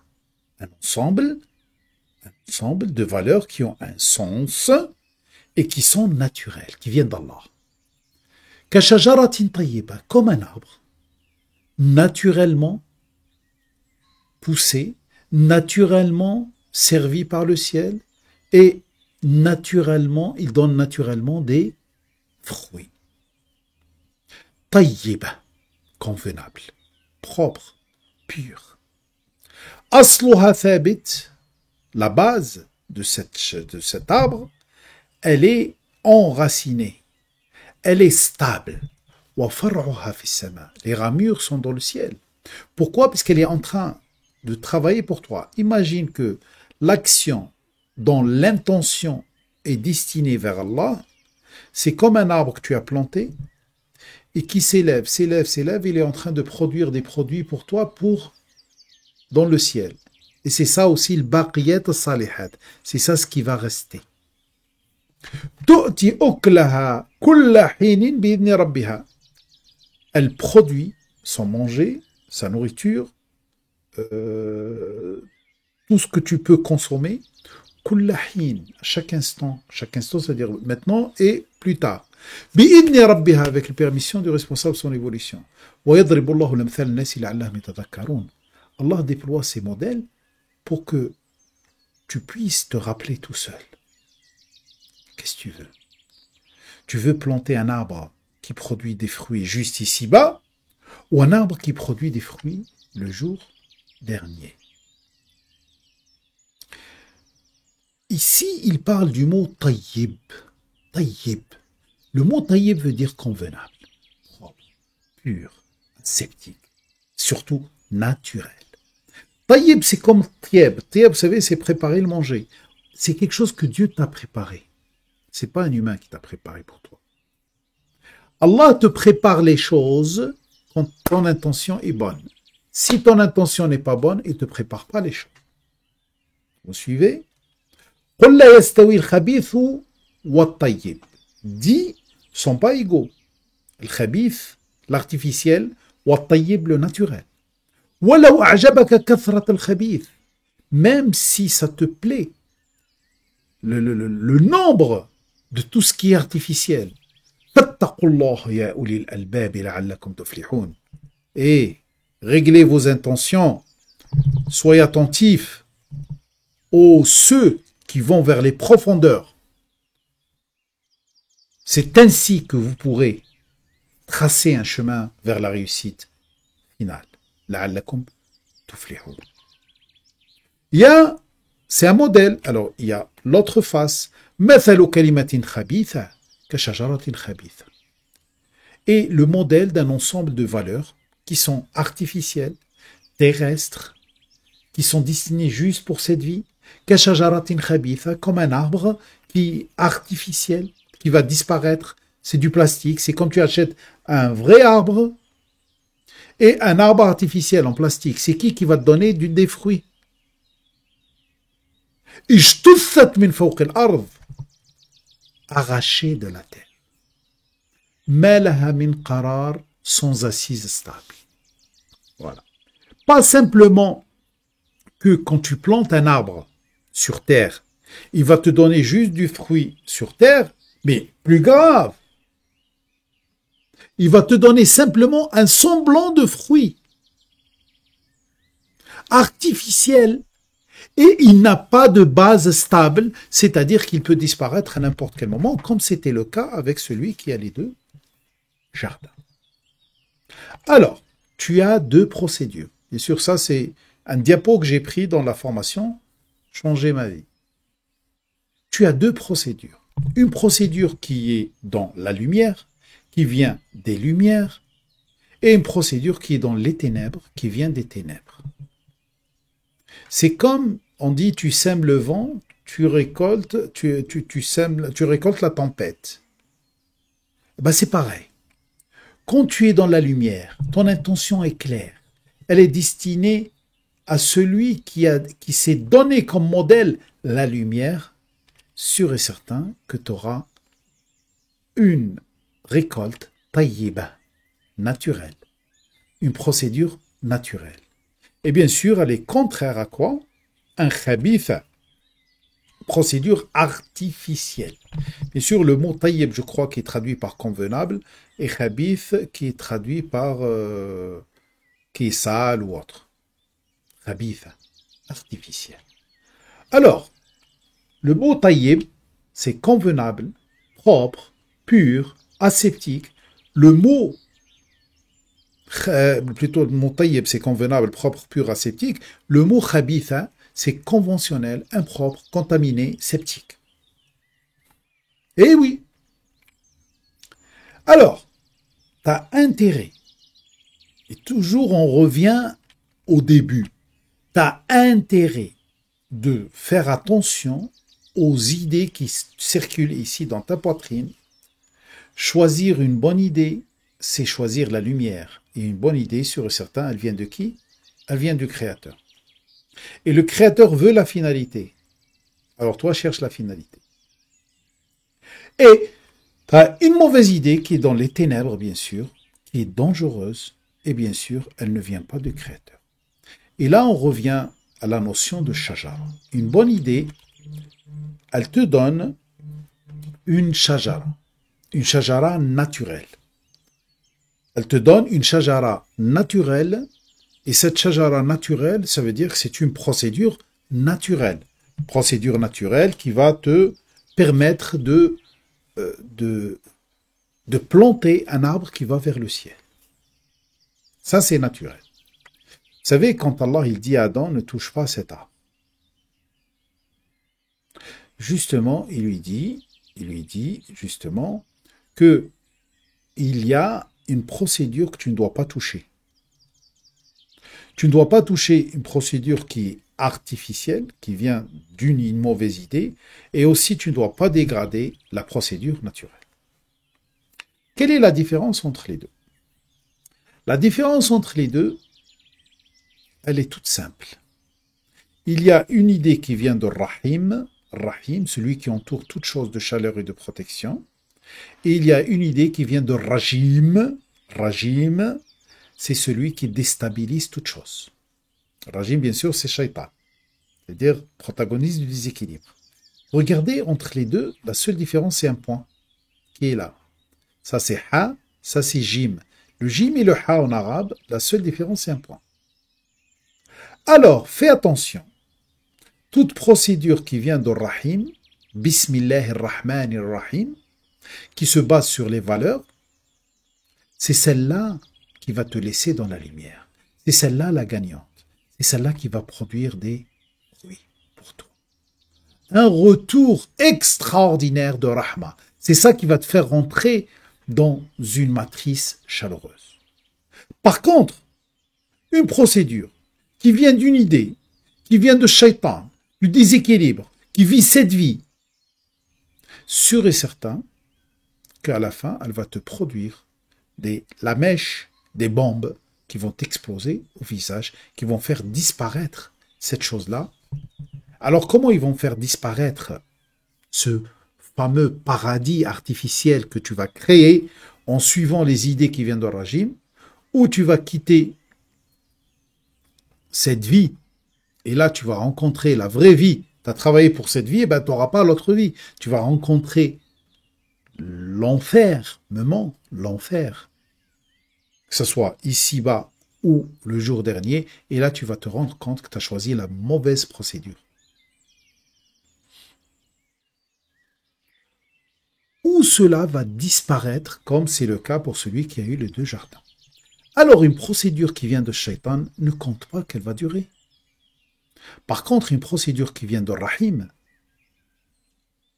Un ensemble de valeurs qui ont un sens et qui sont naturelles, qui viennent d'Allah. Kashajaratin tayyiba, comme un arbre, naturellement poussé, naturellement servi par le ciel et naturellement, il donne naturellement des fruits. Tayyiba, convenable, propre, pur. Asluha thabit, la base de cet arbre, elle est enracinée, elle est stable. Wa far'uha fi sama, les ramures sont dans le ciel. Pourquoi? Parce qu'elle est en train de travailler pour toi. Imagine que l'action dont l'intention est destinée vers Allah, c'est comme un arbre que tu as planté et qui s'élève, il est en train de produire des produits pour toi dans le ciel. Et c'est ça aussi le baqiyat as-salihat. C'est ça ce qui va rester. Tu'ti uklaha kulla hinin bi'idni rabbiha. Elle produit son manger, sa nourriture, tout ce que tu peux consommer, kulla hin, chaque instant, c'est-à-dire maintenant et plus tard. Bi'idni rabbiha, avec la permission du responsable de son évolution. Wa yadribu Allahu al-amthal an-nasi la'allahum yatadhakkarun. Allah déploie ces modèles pour que tu puisses te rappeler tout seul. Qu'est-ce que tu veux? Tu veux planter un arbre qui produit des fruits juste ici-bas, ou un arbre qui produit des fruits le jour dernier. Ici, il parle du mot tayyib. Tayyib. Le mot tayyib veut dire convenable, propre, pur, sceptique, surtout naturel. Tayyib, c'est comme tieb. Tieb, vous savez, c'est préparer le manger. C'est quelque chose que Dieu t'a préparé. C'est pas un humain qui t'a préparé pour toi. Allah te prépare les choses quand ton intention est bonne. Si ton intention n'est pas bonne, il ne te prépare pas les choses. Vous suivez? قُلْ لَا يَسْتَوِي الْخَبِيثُ وَالطَّيِّبُ. Dits sont pas égaux. Le khabith, l'artificiel, والطيب, le naturel. وَلَوْ أَعْجَبَكَ كَثْرَةَ الْخَبِيثِ. Même si ça te plaît, le nombre de tout ce qui est artificiel. فَاتَّقُوا اللَّهَ يَا أُولِي الْأَلْبَابِ لَعَلَّكُمْ تُفْلِحُونَ. Et réglez vos intentions, soyez attentifs aux ceux qui vont vers les profondeurs. C'est ainsi que vous pourrez tracer un chemin vers la réussite finale. لَعَلَّكُمْ تُفْلِحُونَ. C'est un modèle. Alors, il y a l'autre face. مَثَلُ كَلِمَةٍ خَبِيثَةٍ كَشَجَرَةٍ خَبِيثَةٍ. Et le modèle d'un ensemble de valeurs qui sont artificielles, terrestres, qui sont destinées juste pour cette vie, كَشَجَرَةٍ خَبِيثَةٍ, comme un arbre qui est artificiel, qui va disparaître. C'est du plastique. C'est comme tu achètes un vrai arbre et un arbre artificiel en plastique. C'est qui va te donner des fruits? اجتثت من فوق الأرض, arrachée de la terre. ما لها من قرار, sans assise stable. Voilà. Pas simplement que quand tu plantes un arbre sur terre, il va te donner juste du fruit sur terre, mais plus grave, il va te donner simplement un semblant de fruit artificiel et il n'a pas de base stable, c'est-à-dire qu'il peut disparaître à n'importe quel moment, comme c'était le cas avec celui qui a les deux jardins. Alors, tu as deux procédures. Bien sûr, ça c'est un diapo que j'ai pris dans la formation « Changer ma vie ». Tu as deux procédures. Une procédure qui est dans la lumière, qui vient des lumières, et une procédure qui est dans les ténèbres, qui vient des ténèbres. C'est comme, on dit, tu sèmes le vent, tu récoltes, tu récoltes la tempête. Ben, c'est pareil. Quand tu es dans la lumière, ton intention est claire. Elle est destinée à celui qui s'est donné comme modèle la lumière, sûr et certain que tu auras une récolte tayyiba, naturelle, une procédure naturelle. Et bien sûr, elle est contraire à quoi? Un khabith, procédure artificielle. Bien sûr, le mot tayyib, je crois, qui est traduit par convenable, et khabith, qui est traduit par qui est sale ou autre. Khabith, artificiel. Alors, le mot tayyib, c'est convenable, propre, pur, aseptique. Le mot plutôt le mot tayyib, c'est convenable, propre, pur, aseptique. Le mot khabitha, c'est conventionnel, impropre, contaminé, sceptique. Eh oui. Alors, tu as intérêt, et toujours on revient au début, tu as intérêt de faire attention aux idées qui circulent ici dans ta poitrine. Choisir une bonne idée, c'est choisir la lumière. Et une bonne idée, sûr et certain, elle vient de qui? Elle vient du Créateur. Et le Créateur veut la finalité. Alors toi, cherche la finalité. Et tu as une mauvaise idée qui est dans les ténèbres, bien sûr, qui est dangereuse, et bien sûr, elle ne vient pas du Créateur. Et là, on revient à la notion de shajara. Une bonne idée, elle te donne une shajara naturelle. Elle te donne une shajara naturelle, et cette shajara naturelle, ça veut dire que c'est une procédure naturelle. Procédure naturelle qui va te permettre de planter un arbre qui va vers le ciel. Ça, c'est naturel. Vous savez, quand Allah il dit à Adam, ne touche pas à cet arbre. Justement, il lui dit justement que il y a une procédure que tu ne dois pas toucher. Tu ne dois pas toucher une procédure qui est artificielle, qui vient d'une mauvaise idée, et aussi tu ne dois pas dégrader la procédure naturelle. Quelle est la différence entre les deux? La différence entre les deux, elle est toute simple. Il y a une idée qui vient de Rahim, celui qui entoure toute chose de chaleur et de protection, et il y a une idée qui vient de Rajim, c'est celui qui déstabilise toute chose. Rajim, bien sûr, c'est Shaitan, c'est-à-dire protagoniste du déséquilibre. Regardez entre les deux, la seule différence, c'est un point qui est là. Ça, c'est Ha, ça, c'est Jim. Le Jim et le Ha en arabe, la seule différence, c'est un point. Alors, fais attention. Toute procédure qui vient de Rahim, Bismillahirrahmanirrahim, qui se base sur les valeurs, c'est celle-là qui va te laisser dans la lumière. C'est celle-là la gagnante. C'est celle-là qui va produire des fruits pour toi. Un retour extraordinaire de Rahma. C'est ça qui va te faire rentrer dans une matrice chaleureuse. Par contre, une procédure qui vient d'une idée, qui vient de Shaitan, du déséquilibre, qui vit cette vie, sûr et certain qu'à la fin, elle va te produire la mèche, des bombes qui vont exploser au visage, qui vont faire disparaître cette chose-là Alors comment ils vont faire disparaître ce fameux paradis artificiel que tu vas créer en suivant les idées qui viennent de rajim, ou tu vas quitter cette vie, et là tu vas rencontrer la vraie vie. Tu as travaillé pour cette vie, et ben tu n'auras pas l'autre vie. Tu vas rencontrer l'enfer, l'enfer. Que ce soit ici-bas ou le jour dernier, et là tu vas te rendre compte que tu as choisi la mauvaise procédure. Ou cela va disparaître, comme c'est le cas pour celui qui a eu les 2 jardins. Alors une procédure qui vient de Shaitan ne compte pas qu'elle va durer. Par contre, une procédure qui vient de Rahim,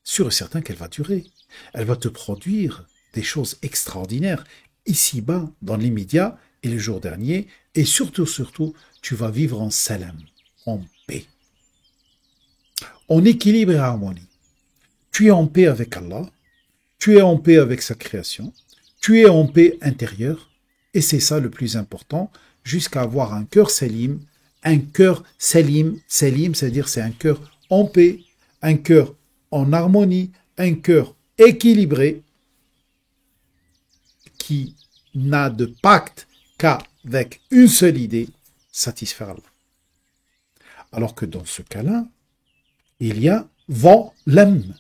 sûr et certain qu'elle va durer. Elle va te produire des choses extraordinaires, ici-bas, dans l'immédiat, et le jour dernier, et surtout, tu vas vivre en salam, en paix, en équilibre et harmonie. Tu es en paix avec Allah, tu es en paix avec sa création, tu es en paix intérieure, et c'est ça le plus important, jusqu'à avoir un cœur salim, c'est-à-dire c'est un cœur en paix, un cœur en harmonie, un cœur équilibré, qui n'a de pacte qu'avec une seule idée, satisfaire Allah. Alors que dans ce cas-là, il y a Zalam.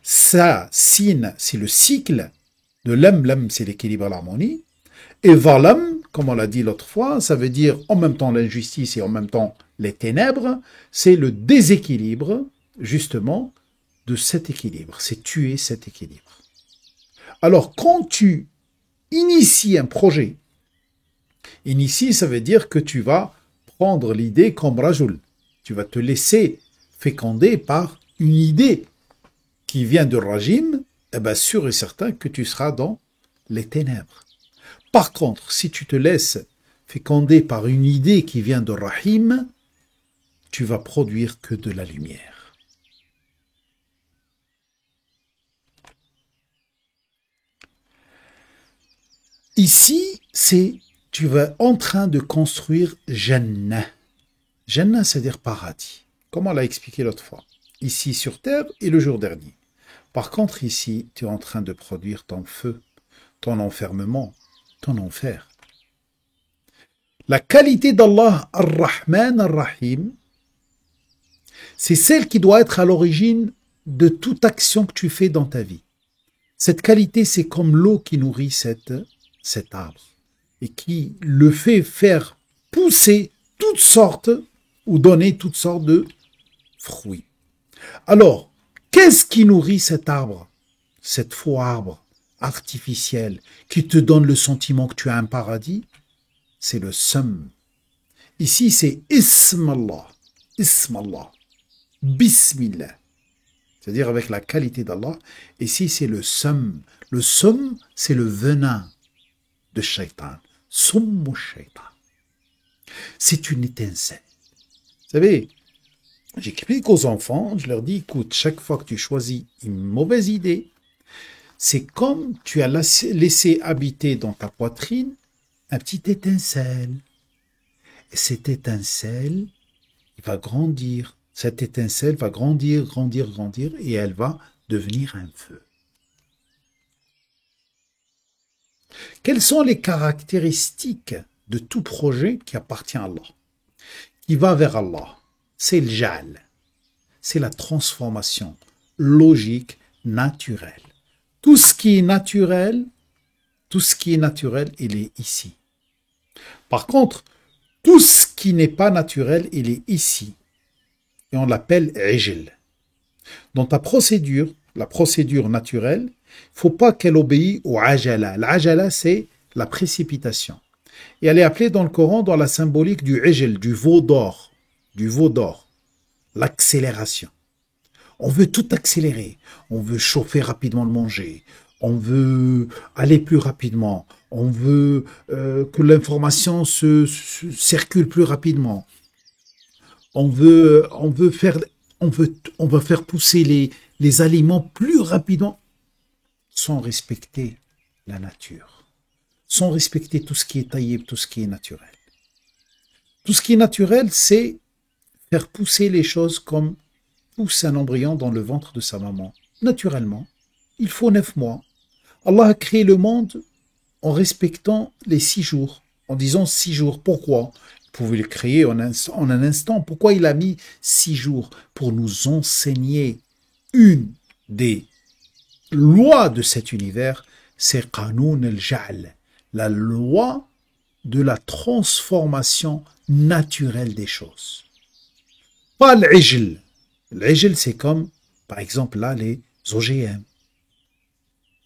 Ça, sin, c'est le cycle de Lam, c'est l'équilibre et l'harmonie. Et Zalam, comme on l'a dit l'autre fois, ça veut dire en même temps l'injustice et en même temps les ténèbres. C'est le déséquilibre, justement, de cet équilibre. C'est tuer cet équilibre. Alors, quand tu inities un projet, initie, ça veut dire que tu vas prendre l'idée comme Rajoul. Tu vas te laisser féconder par une idée qui vient de Rajim, eh bien sûr et certain que tu seras dans les ténèbres. Par contre, si tu te laisses féconder par une idée qui vient de Rahim, tu vas produire que de la lumière. Ici, tu vas en train de construire Jannah. Jannah, c'est-à-dire paradis. Comme on l'a expliqué l'autre fois. Ici sur terre et le jour dernier. Par contre, ici, tu es en train de produire ton feu, ton enfermement, ton enfer. La qualité d'Allah Ar-Rahman Ar-Rahim, c'est celle qui doit être à l'origine de toute action que tu fais dans ta vie. Cette qualité, c'est comme l'eau qui nourrit cet arbre et qui le fait faire pousser toutes sortes ou donner toutes sortes de fruits. Alors, qu'est-ce qui nourrit cet arbre, cet faux arbre artificiel qui te donne le sentiment que tu as un paradis? C'est le Sam. Ici, c'est Ism Allah, Bismillah. C'est-à-dire avec la qualité d'Allah. Ici, c'est le Sam. Le Sam, c'est le venin de Shaitan. Summu Shaitan. C'est une étincelle. Vous savez, j'explique aux enfants, je leur dis, écoute, chaque fois que tu choisis une mauvaise idée, c'est comme tu as laissé habiter dans ta poitrine un petit étincelle. Et cette étincelle, il va grandir. Cette étincelle va grandir, et elle va devenir un feu. Quelles sont les caractéristiques de tout projet qui appartient à Allah, qui va vers Allah? C'est le ja'al, c'est la transformation logique, naturelle. Tout ce qui est naturel, il est ici. Par contre, tout ce qui n'est pas naturel, il est ici. Et on l'appelle ijl. Dans ta procédure, la procédure naturelle, il ne faut pas qu'elle obéisse au ajala. L'ajala, c'est la précipitation. Et elle est appelée dans le Coran dans la symbolique du ijl, du veau d'or. L'accélération. On veut tout accélérer. On veut chauffer rapidement le manger. On veut aller plus rapidement. On veut que l'information se circule plus rapidement. On va faire pousser les aliments plus rapidement sans respecter la nature. Sans respecter tout ce qui est taillé, tout ce qui est naturel. Tout ce qui est naturel, c'est faire pousser les choses comme pousse un embryon dans le ventre de sa maman. Naturellement, il faut 9 mois. Allah a créé le monde en respectant les 6 jours, en disant 6 jours. Pourquoi? Il pouvait le créer en un instant. Pourquoi il a mis 6 jours? Pour nous enseigner une des lois de cet univers, c'est Qanoun al-Ja'al, la loi de la transformation naturelle des choses. Pas l'Ijl. L'Ijl, c'est comme, par exemple, là, les OGM.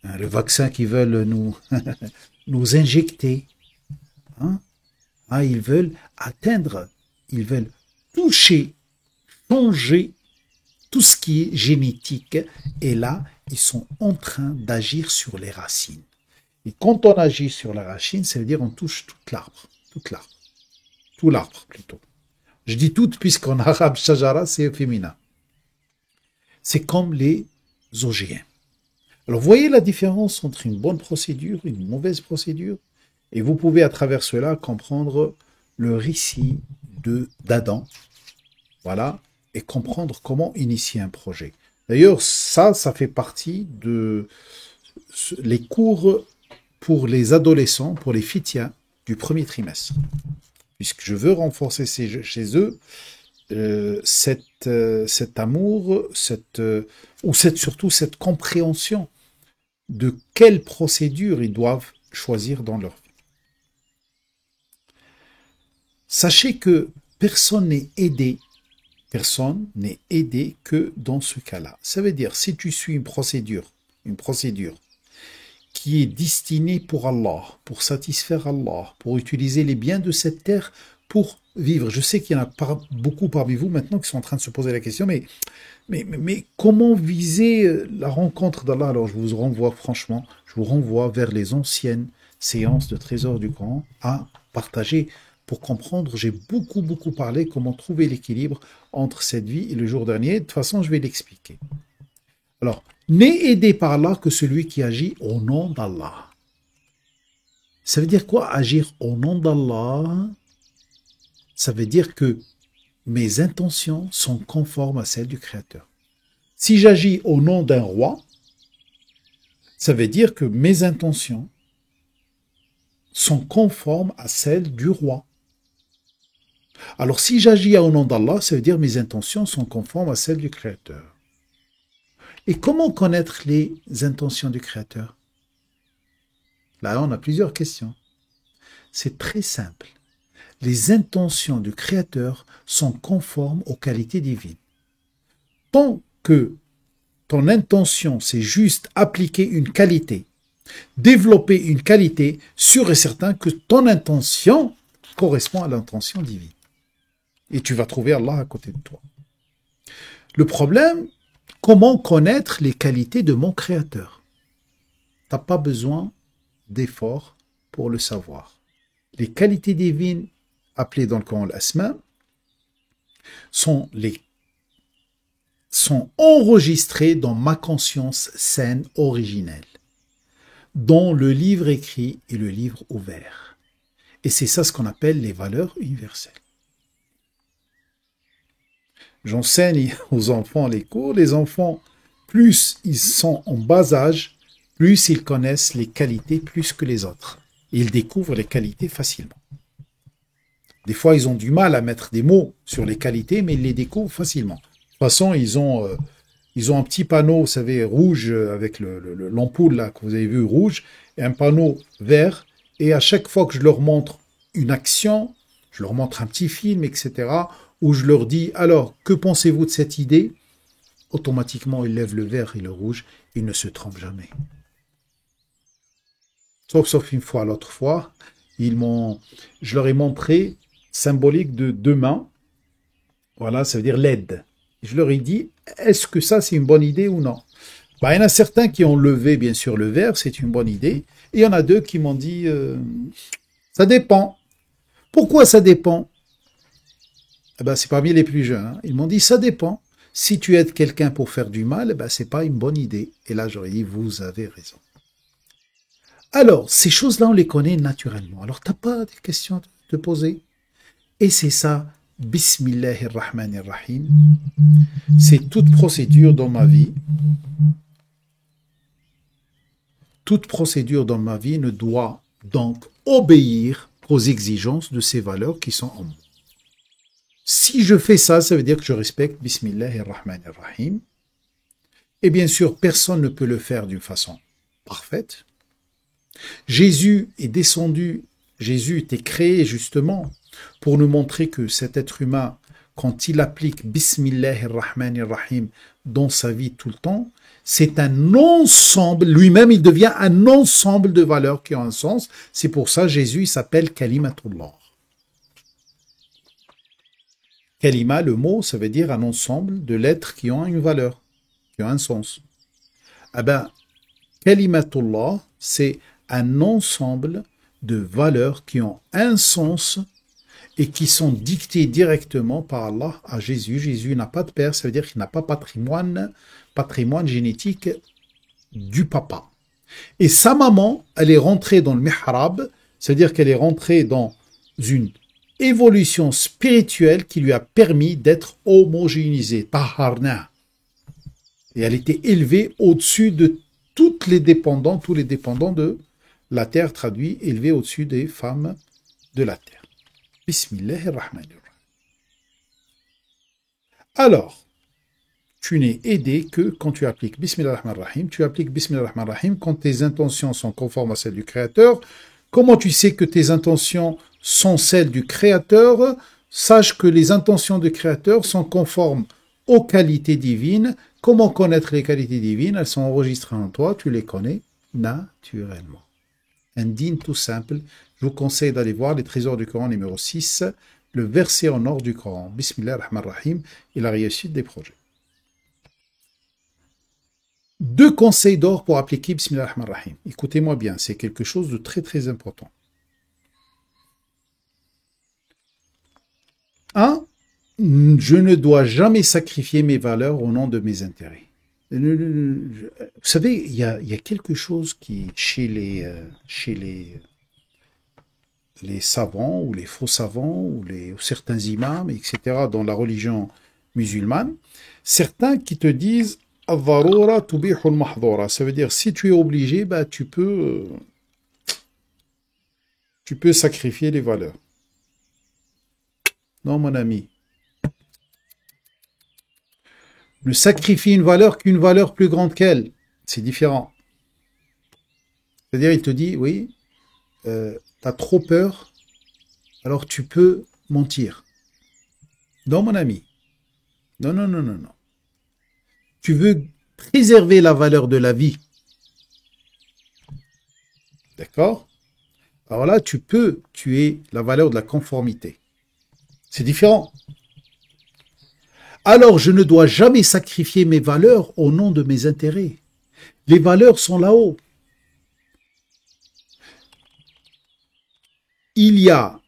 Le vaccin qu'ils veulent nous injecter. Hein? Ils veulent atteindre, ils veulent toucher, changer tout ce qui est génétique. Et là, ils sont en train d'agir sur les racines. Et quand on agit sur la racine, ça veut dire on touche tout l'arbre plutôt. Je dis toute puisqu'en arabe, shajara, c'est féminin. C'est comme les OGM. Alors, voyez la différence entre une bonne procédure et une mauvaise procédure. Et vous pouvez à travers cela comprendre le récit d'Adam. Voilà. Et comprendre comment initier un projet. D'ailleurs, ça fait partie de les cours pour les adolescents, pour les fitiens du premier trimestre. Puisque je veux renforcer chez eux cet amour, surtout cette compréhension de quelle procédure ils doivent choisir dans leur vie. Sachez que personne n'est aidé que dans ce cas-là. Ça veut dire, si tu suis une procédure qui est destinée pour Allah, pour satisfaire Allah, pour utiliser les biens de cette terre pour vivre. Je sais qu'il y en a pas beaucoup parmi vous maintenant qui sont en train de se poser la question, mais comment viser la rencontre d'Allah? Alors je vous renvoie vers les anciennes séances de Trésor du Coran à partager pour comprendre. J'ai beaucoup parlé comment trouver l'équilibre entre cette vie et le jour dernier. De toute façon, je vais l'expliquer. Alors, n'est aidé par Allah que celui qui agit au nom d'Allah. Ça veut dire quoi, agir au nom d'Allah? Ça veut dire que mes intentions sont conformes à celles du Créateur. Si j'agis au nom d'un roi, ça veut dire que mes intentions sont conformes à celles du roi. Alors si j'agis au nom d'Allah, ça veut dire que mes intentions sont conformes à celles du Créateur. Et comment connaître les intentions du Créateur? Là, on a plusieurs questions. C'est très simple. Les intentions du Créateur sont conformes aux qualités divines. Tant que ton intention, c'est juste appliquer une qualité, développer une qualité, sûr et certain que ton intention correspond à l'intention divine. Et tu vas trouver Allah à côté de toi. Le problème, comment connaître les qualités de mon Créateur? Tu n'as pas besoin d'efforts pour le savoir. Les qualités divines, appelées dans le Coran l'Asma, sont enregistrées dans ma conscience saine originelle, dans le livre écrit et le livre ouvert. Et c'est ça ce qu'on appelle les valeurs universelles. J'enseigne aux enfants les cours. Les enfants, plus ils sont en bas âge, plus ils connaissent les qualités plus que les autres. Et ils découvrent les qualités facilement. Des fois, ils ont du mal à mettre des mots sur les qualités, mais ils les découvrent facilement. De toute façon, ils ont un petit panneau, vous savez, rouge, avec l'ampoule là, que vous avez vu, rouge, et un panneau vert. Et à chaque fois que je leur montre une action, je leur montre un petit film, etc., où je leur dis, alors, que pensez-vous de cette idée? Automatiquement, ils lèvent le vert et le rouge, ils ne se trompent jamais. Sauf une fois, l'autre fois, je leur ai montré symbolique de 2 mains. Voilà, ça veut dire l'aide. Je leur ai dit, est-ce que ça, c'est une bonne idée ou non? Il y en a certains qui ont levé, bien sûr, le vert, c'est une bonne idée. Et il y en a 2 qui m'ont dit, ça dépend. Pourquoi ça dépend? C'est parmi les plus jeunes. Hein. Ils m'ont dit, ça dépend. Si tu aides quelqu'un pour faire du mal, c'est pas une bonne idée. Et là, j'aurais dit, vous avez raison. Alors, ces choses-là, on les connaît naturellement. Alors, tu n'as pas de questions à te poser. Et c'est ça Bismillahirrahmanirrahim, c'est toute procédure dans ma vie. Toute procédure dans ma vie ne doit donc obéir aux exigences de ces valeurs qui sont en moi. Si je fais ça, ça veut dire que je respecte Bismillahirrahmanirrahim. Et bien sûr, personne ne peut le faire d'une façon parfaite. Jésus est descendu, Jésus était créé justement pour nous montrer que cet être humain, quand il applique Bismillahirrahmanirrahim dans sa vie tout le temps, c'est un ensemble, lui-même il devient un ensemble de valeurs qui ont un sens. C'est pour ça Jésus il s'appelle Kalimatullah. Kalima, le mot, ça veut dire un ensemble de lettres qui ont une valeur, qui ont un sens. Ah ben, Kalimatullah, c'est un ensemble de valeurs qui ont un sens et qui sont dictées directement par Allah à Jésus. Jésus n'a pas de père, ça veut dire qu'il n'a pas patrimoine génétique du papa. Et sa maman, elle est rentrée dans le mihrab, c'est-à-dire qu'elle est rentrée dans une évolution spirituelle qui lui a permis d'être homogénéisée, taharna. Et elle était élevée au-dessus de tous les dépendants de la terre, traduit, élevée au-dessus des femmes de la terre. Bismillahirrahmanirrahim. Alors, tu n'es aidé que quand tu appliques Bismillahirrahmanirrahim. Tu appliques Bismillahirrahmanirrahim quand tes intentions sont conformes à celles du Créateur. Comment tu sais que tes intentions sont celles du Créateur? Sache que les intentions du Créateur sont conformes aux qualités divines. Comment connaître les qualités divines? Elles sont enregistrées en toi, tu les connais naturellement. Un dîne tout simple. Je vous conseille d'aller voir les trésors du Coran numéro 6, le verset en or du Coran. Bismillahirrahmanirrahim et la réussite des projets. 2 conseils d'or pour appliquer Bismillahirrahmanirrahim. Écoutez-moi bien, c'est quelque chose de très très important. 1. Je ne dois jamais sacrifier mes valeurs au nom de mes intérêts. Vous savez, il y a quelque chose qui, chez les savants ou les faux savants ou certains imams, etc., dans la religion musulmane, certains qui te disent « Al-dharura tubihul mahdhura », ça veut dire si tu es obligé, bah, tu peux sacrifier les valeurs. Non, mon ami. Ne sacrifie une valeur qu'une valeur plus grande qu'elle. C'est différent. C'est-à-dire, il te dit, oui, tu as trop peur, alors tu peux mentir. Non, mon ami. Non, non, non, non, non. Tu veux préserver la valeur de la vie. D'accord? Alors là, tu peux tuer la valeur de la conformité. C'est différent. Alors je ne dois jamais sacrifier mes valeurs au nom de mes intérêts. Les valeurs sont là-haut. Il y a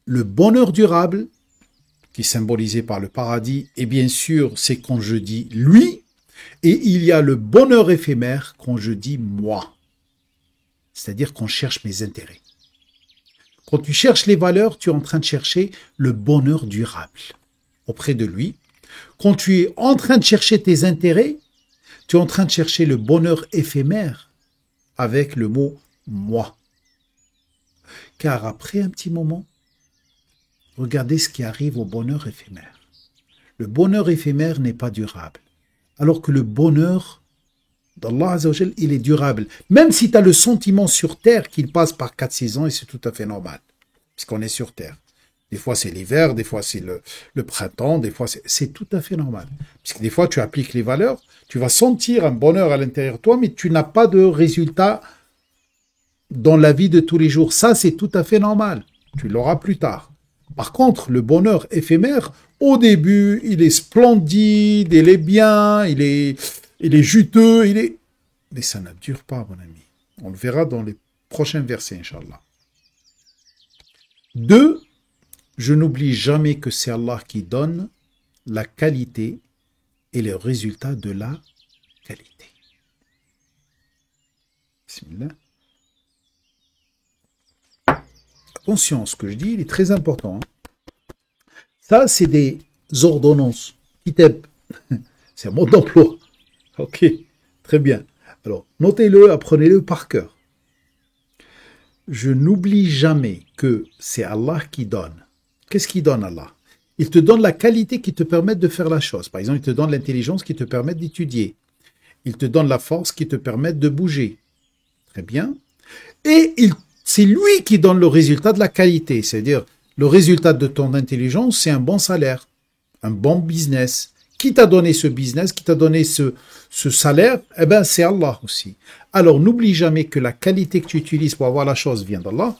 le bonheur durable, qui est symbolisé par le paradis, et bien sûr, c'est quand je dis lui, et il y a le bonheur éphémère quand je dis moi. C'est-à-dire qu'on cherche mes intérêts. Quand tu cherches les valeurs, tu es en train de chercher le bonheur durable auprès de lui. Quand tu es en train de chercher tes intérêts, tu es en train de chercher le bonheur éphémère avec le mot « moi ». Car après un petit moment, regardez ce qui arrive au bonheur éphémère. Le bonheur éphémère n'est pas durable, alors que le bonheur d'Allah Azza wa Jal, il est durable. Même si tu as le sentiment sur terre qu'il passe par 4 saisons, et c'est tout à fait normal, puisqu'on est sur terre. Des fois, c'est l'hiver, des fois, c'est le printemps, des fois, c'est tout à fait normal. Puisque des fois, tu appliques les valeurs, tu vas sentir un bonheur à l'intérieur de toi, mais tu n'as pas de résultat dans la vie de tous les jours. Ça, c'est tout à fait normal. Tu l'auras plus tard. Par contre, le bonheur éphémère, au début, il est splendide, il est bien, il est juteux, mais ça ne dure pas, mon ami. On le verra dans les prochains versets, Inch'Allah. 2. Je n'oublie jamais que c'est Allah qui donne la qualité et le résultat de la qualité. Bismillah. Attention, ce que je dis, il est très important. Ça, c'est des ordonnances. Kitab. C'est un mode d'emploi. Ok, très bien. Alors, notez-le, apprenez-le par cœur. Je n'oublie jamais que c'est Allah qui donne. Qu'est-ce qu'il donne, Allah? Il te donne la qualité qui te permet de faire la chose. Par exemple, il te donne l'intelligence qui te permet d'étudier. Il te donne la force qui te permet de bouger. Très bien. Et c'est lui qui donne le résultat de la qualité. C'est-à-dire, le résultat de ton intelligence, c'est un bon salaire, un bon business. Qui t'a donné ce business, qui t'a donné ce salaire? Eh bien, c'est Allah aussi. Alors, n'oublie jamais que la qualité que tu utilises pour avoir la chose vient d'Allah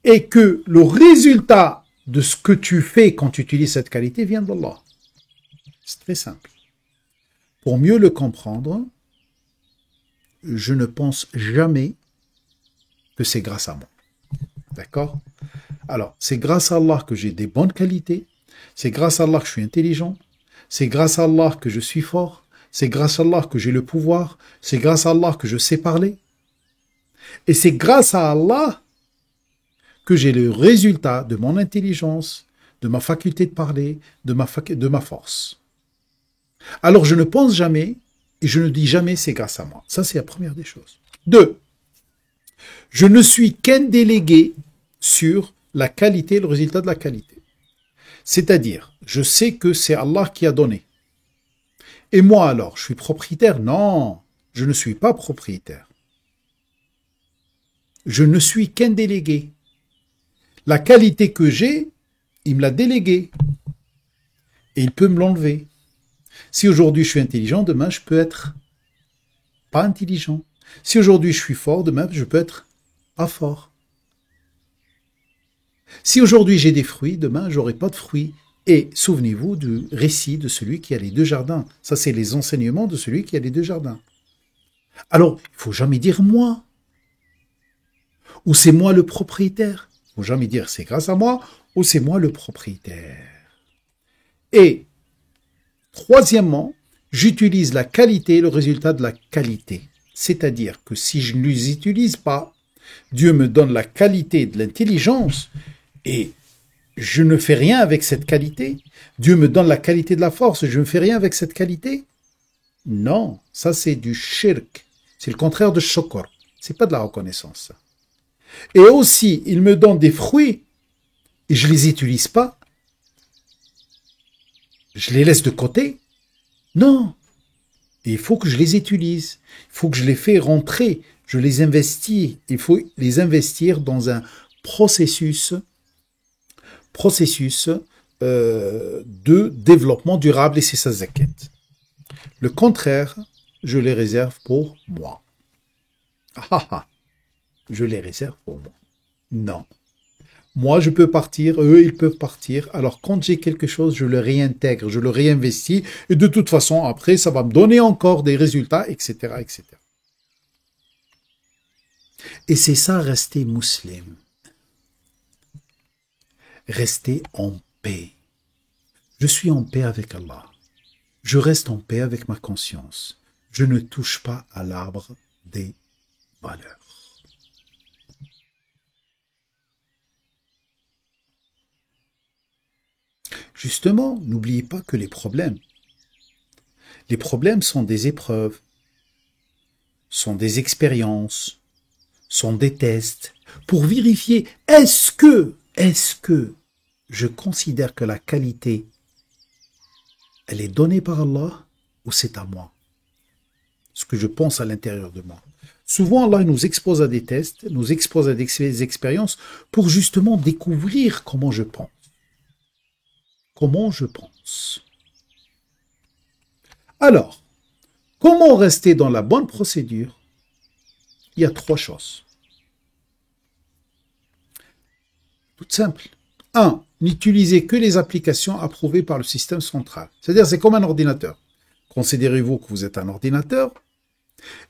et que le résultat de ce que tu fais quand tu utilises cette qualité vient d'Allah. C'est très simple. Pour mieux le comprendre, je ne pense jamais que c'est grâce à moi. D'accord? Alors, c'est grâce à Allah que j'ai des bonnes qualités, c'est grâce à Allah que je suis intelligent, c'est grâce à Allah que je suis fort, c'est grâce à Allah que j'ai le pouvoir, c'est grâce à Allah que je sais parler. Et c'est grâce à Allah que j'ai le résultat de mon intelligence, de ma faculté de parler, de ma force. Alors je ne pense jamais et je ne dis jamais c'est grâce à moi. Ça, c'est la première des choses. 2. Je ne suis qu'un délégué sur la qualité, le résultat de la qualité. C'est-à-dire, je sais que c'est Allah qui a donné. Et moi alors, je suis propriétaire? Non, je ne suis pas propriétaire. Je ne suis qu'un délégué. La qualité que j'ai, il me l'a déléguée. Et il peut me l'enlever. Si aujourd'hui je suis intelligent, demain je peux être pas intelligent. Si aujourd'hui je suis fort, demain je peux être pas fort. Si aujourd'hui j'ai des fruits, demain j'aurai pas de fruits. Et souvenez-vous du récit de celui qui a les 2 jardins. Ça, c'est les enseignements de celui qui a les 2 jardins. Alors, il ne faut jamais dire moi. Ou c'est moi le propriétaire. Il ne faut jamais dire c'est grâce à moi ou c'est moi le propriétaire. Et, troisièmement, j'utilise la qualité, le résultat de la qualité. C'est-à-dire que si je ne les utilise pas, Dieu me donne la qualité de l'intelligence et je ne fais rien avec cette qualité. Dieu me donne la qualité de la force, je ne fais rien avec cette qualité. Non, ça c'est du shirk. C'est le contraire de shukr. C'est pas de la reconnaissance. Ça. Et aussi, il me donne des fruits et je les utilise pas. Je les laisse de côté. Non. Et il faut que je les utilise. Il faut que je les fais rentrer. Je les investis. Il faut les investir dans un processus de développement durable et c'est sa zakat. Le contraire, je les réserve pour moi. Je les réserve pour moi. Non. Moi, je peux partir, eux, ils peuvent partir. Alors, quand j'ai quelque chose, je le réintègre, je le réinvestis et de toute façon, après, ça va me donner encore des résultats, etc., etc. Et c'est ça, rester musulman. Rester en paix. Je suis en paix avec Allah. Je reste en paix avec ma conscience. Je ne touche pas à l'arbre des valeurs. Justement, n'oubliez pas que les problèmes sont des épreuves, sont des expériences, sont des tests pour vérifier est-ce que je considère que la qualité, elle est donnée par Allah ou c'est à moi? Ce que je pense à l'intérieur de moi. Souvent, Allah nous expose à des tests, nous expose à des expériences pour justement découvrir comment je pense. Comment je pense. Alors, comment rester dans la bonne procédure? Il y a 3 choses. Toutes simples. 1. N'utilisez que les applications approuvées par le système central. C'est-à-dire, c'est comme un ordinateur. Considérez-vous que vous êtes un ordinateur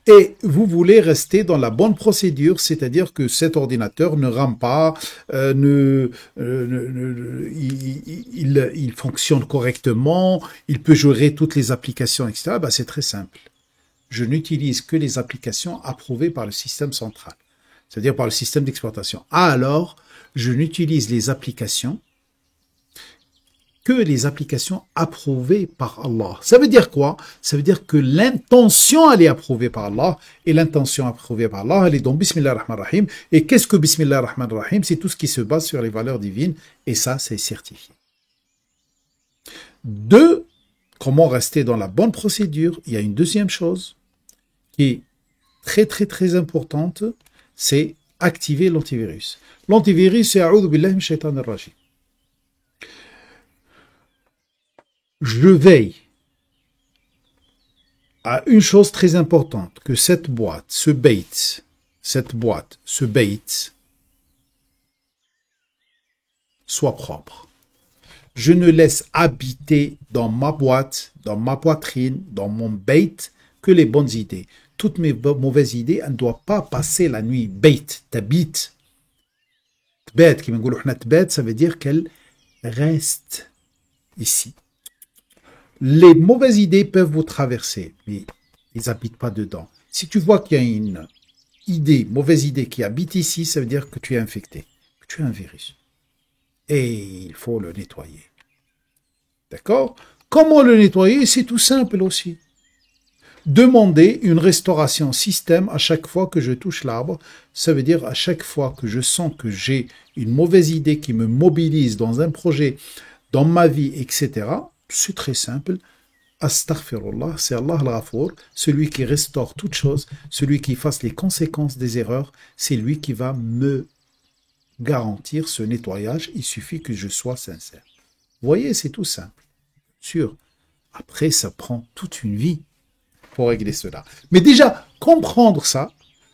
et vous voulez rester dans la bonne procédure, c'est-à-dire que cet ordinateur ne rame pas, il fonctionne correctement, il peut gérer toutes les applications, etc. Ben, c'est très simple. Je n'utilise que les applications approuvées par le système central, c'est-à-dire par le système d'exploitation. Alors, je n'utilise les applications que les applications approuvées par Allah. Ça veut dire quoi? Ça veut dire que l'intention, elle est approuvée par Allah, et l'intention approuvée par Allah, elle est dans Bismillah ar-Rahman ar-Rahim. Et qu'est-ce que Bismillah ar-Rahman ar-Rahim? C'est tout ce qui se base sur les valeurs divines, et ça, c'est certifié. 2, comment rester dans la bonne procédure? Il y a une deuxième chose qui est très très très importante, c'est activer l'antivirus. L'antivirus, c'est A'udhu billahi minash shaitanir rajim. Je veille à une chose très importante, que cette boîte, ce bait, soit propre. Je ne laisse habiter dans ma boîte, dans ma poitrine, dans mon bait, que les bonnes idées. Toutes mes mauvaises idées, elles ne doivent pas passer la nuit. Bait, t'habites. Tbet, ça veut dire qu'elle reste ici. Les mauvaises idées peuvent vous traverser, mais ils n'habitent pas dedans. Si tu vois qu'il y a une mauvaise idée qui habite ici, ça veut dire que tu es infecté, que tu as un virus. Et il faut le nettoyer. D'accord? Comment le nettoyer? C'est tout simple aussi. Demander une restauration système à chaque fois que je touche l'arbre. Ça veut dire à chaque fois que je sens que j'ai une mauvaise idée qui me mobilise dans un projet, dans ma vie, etc. C'est très simple. Astaghfirullah, c'est Allah al-Ghafour, celui qui restaure toute chose, celui qui fasse les conséquences des erreurs, c'est lui qui va me garantir ce nettoyage. Il suffit que je sois sincère. Vous voyez, c'est tout simple. Sûr. Après, ça prend toute une vie pour régler cela. Mais déjà, comprendre ça,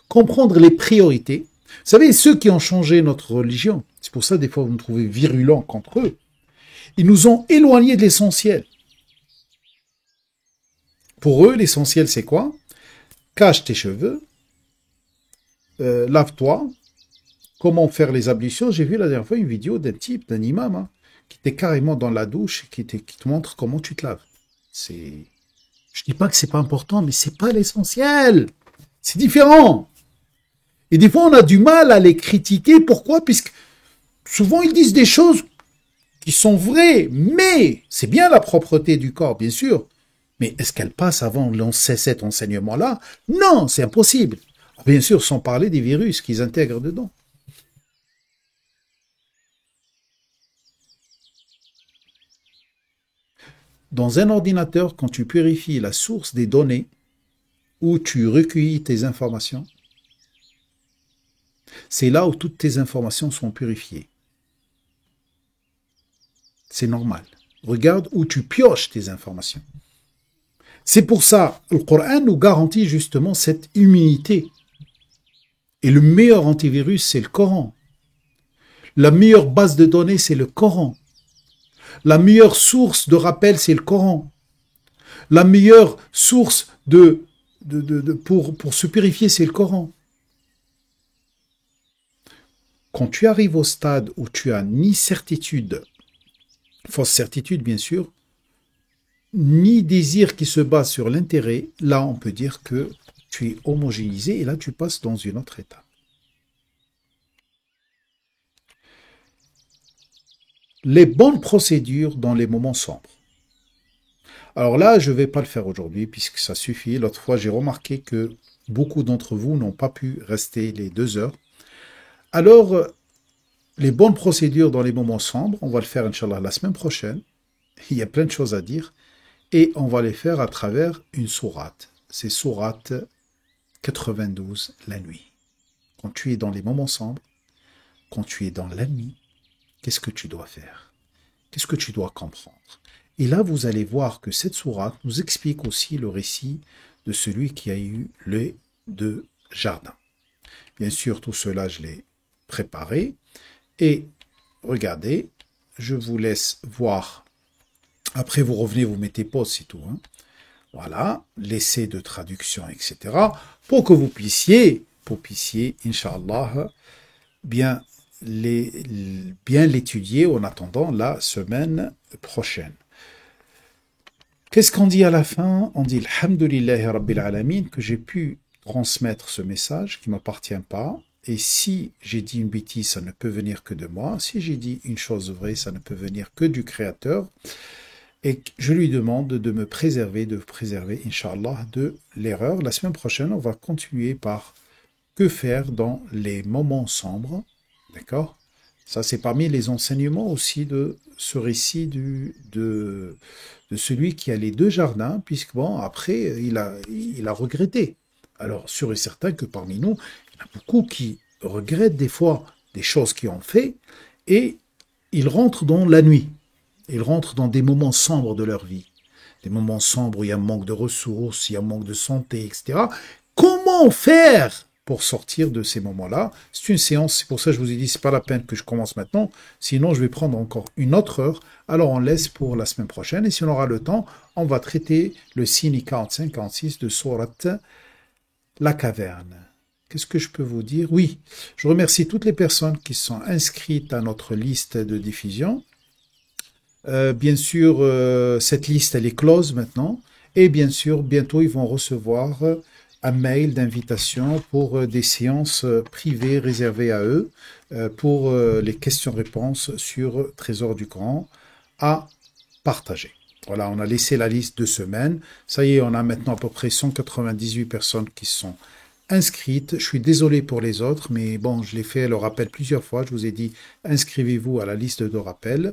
comprendre les priorités. Vous savez, ceux qui ont changé notre religion, c'est pour ça des fois vous me trouvez virulents contre eux, ils nous ont éloignés de l'essentiel. Pour eux, l'essentiel c'est quoi? Cache tes cheveux, lave-toi, comment faire les ablutions. J'ai vu la dernière fois une vidéo d'un type, d'un imam, qui était carrément dans la douche, qui te montre comment tu te laves. Je dis pas que c'est pas important, mais c'est pas l'essentiel. C'est différent. Et des fois, on a du mal à les critiquer. Pourquoi? Puisque souvent, ils disent des choses qui sont vraies. Mais c'est bien la propreté du corps, bien sûr. Mais est-ce qu'elle passe avant cet enseignement-là? Non, c'est impossible. Bien sûr, sans parler des virus qu'ils intègrent dedans. Dans un ordinateur, quand tu purifies la source des données où tu recueillis tes informations, c'est là où toutes tes informations sont purifiées. C'est normal. Regarde où tu pioches tes informations. C'est pour ça que le Coran nous garantit justement cette immunité. Et le meilleur antivirus, c'est le Coran. La meilleure base de données, c'est le Coran. La meilleure source de rappel, c'est le Coran. La meilleure source pour se purifier, c'est le Coran. Quand tu arrives au stade où tu as ni certitude, fausse certitude bien sûr, ni désir qui se base sur l'intérêt, là on peut dire que tu es homogénéisé et là tu passes dans une autre étape. Les bonnes procédures dans les moments sombres. Alors là, je ne vais pas le faire aujourd'hui puisque ça suffit. L'autre fois, j'ai remarqué que beaucoup d'entre vous n'ont pas pu rester les 2 heures. Alors, les bonnes procédures dans les moments sombres, on va le faire, Inch'Allah, la semaine prochaine. Il y a plein de choses à dire. Et on va les faire à travers une sourate. C'est sourate 92, la nuit. Quand tu es dans les moments sombres, quand tu es dans la nuit, qu'est-ce que tu dois faire? Qu'est-ce que tu dois comprendre? Et là, vous allez voir que cette sourate nous explique aussi le récit de celui qui a eu les 2 jardins. Bien sûr, tout cela, je l'ai préparé. Et regardez, je vous laisse voir. Après, vous revenez, vous mettez pause, c'est tout. Voilà, l'essai de traduction, etc. Pour que vous puissiez, Inch'Allah, bien l'étudier en attendant la semaine prochaine. Qu'est-ce qu'on dit à la fin? On dit Alhamdulillahi Rabbil Alamin, que j'ai pu transmettre ce message qui ne m'appartient pas Et si j'ai dit une bêtise, ça ne peut venir que de moi. Si j'ai dit une chose vraie, ça ne peut venir que du Créateur. Et je lui demande de me préserver, Inch'Allah, de l'erreur. La semaine prochaine, on va continuer par que faire dans les moments sombres. D'accord? Ça, c'est parmi les enseignements aussi de ce récit de celui qui a les deux jardins, puisque bon, après, il a regretté. Alors, sûr et certain que parmi nous, il y en a beaucoup qui regrettent des fois des choses qu'ils ont fait, et ils rentrent dans la nuit. Ils rentrent dans des moments sombres de leur vie. Des moments sombres où il y a un manque de ressources, il y a un manque de santé, etc. Comment faire pour sortir de ces moments-là? C'est une séance, c'est pour ça que je vous ai dit, c'est pas la peine que je commence maintenant, sinon je vais prendre encore une autre heure. Alors on laisse pour la semaine prochaine, et si on aura le temps, on va traiter le signe 45-46 de Sourate La Caverne. Qu'est-ce que je peux vous dire? Oui, je remercie toutes les personnes qui sont inscrites à notre liste de diffusion. Bien sûr, cette liste, elle est close maintenant. Et bien sûr, bientôt, ils vont recevoir un mail d'invitation pour des séances privées réservées à eux, pour les questions-réponses sur Trésor du Coran à partager. Voilà, on a laissé la liste 2 semaines. Ça y est, on a maintenant à peu près 198 personnes qui sont inscrites. Je suis désolé pour les autres, mais bon, je l'ai fait le rappel plusieurs fois. Je vous ai dit, inscrivez-vous à la liste de rappel.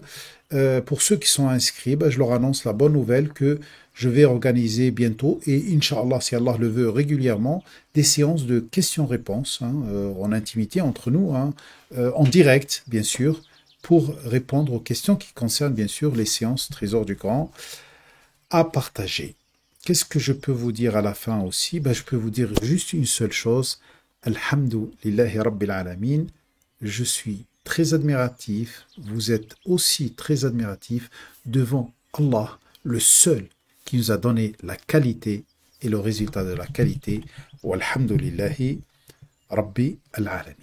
Pour ceux qui sont inscrits, je leur annonce la bonne nouvelle que je vais organiser bientôt, et Inch'Allah, si Allah le veut, régulièrement, des séances de questions-réponses, en intimité entre nous, en direct, bien sûr, pour répondre aux questions qui concernent, bien sûr, les séances Trésor du Coran à partager. Qu'est-ce que je peux vous dire à la fin aussi? Je peux vous dire juste une seule chose. Alhamdulillahi Rabbil Alamin. Je suis très admiratif. Vous êtes aussi très admiratif devant Allah, le seul qui nous a donné la qualité et le résultat de la qualité. Walhamdulillahi Rabbil Alamin.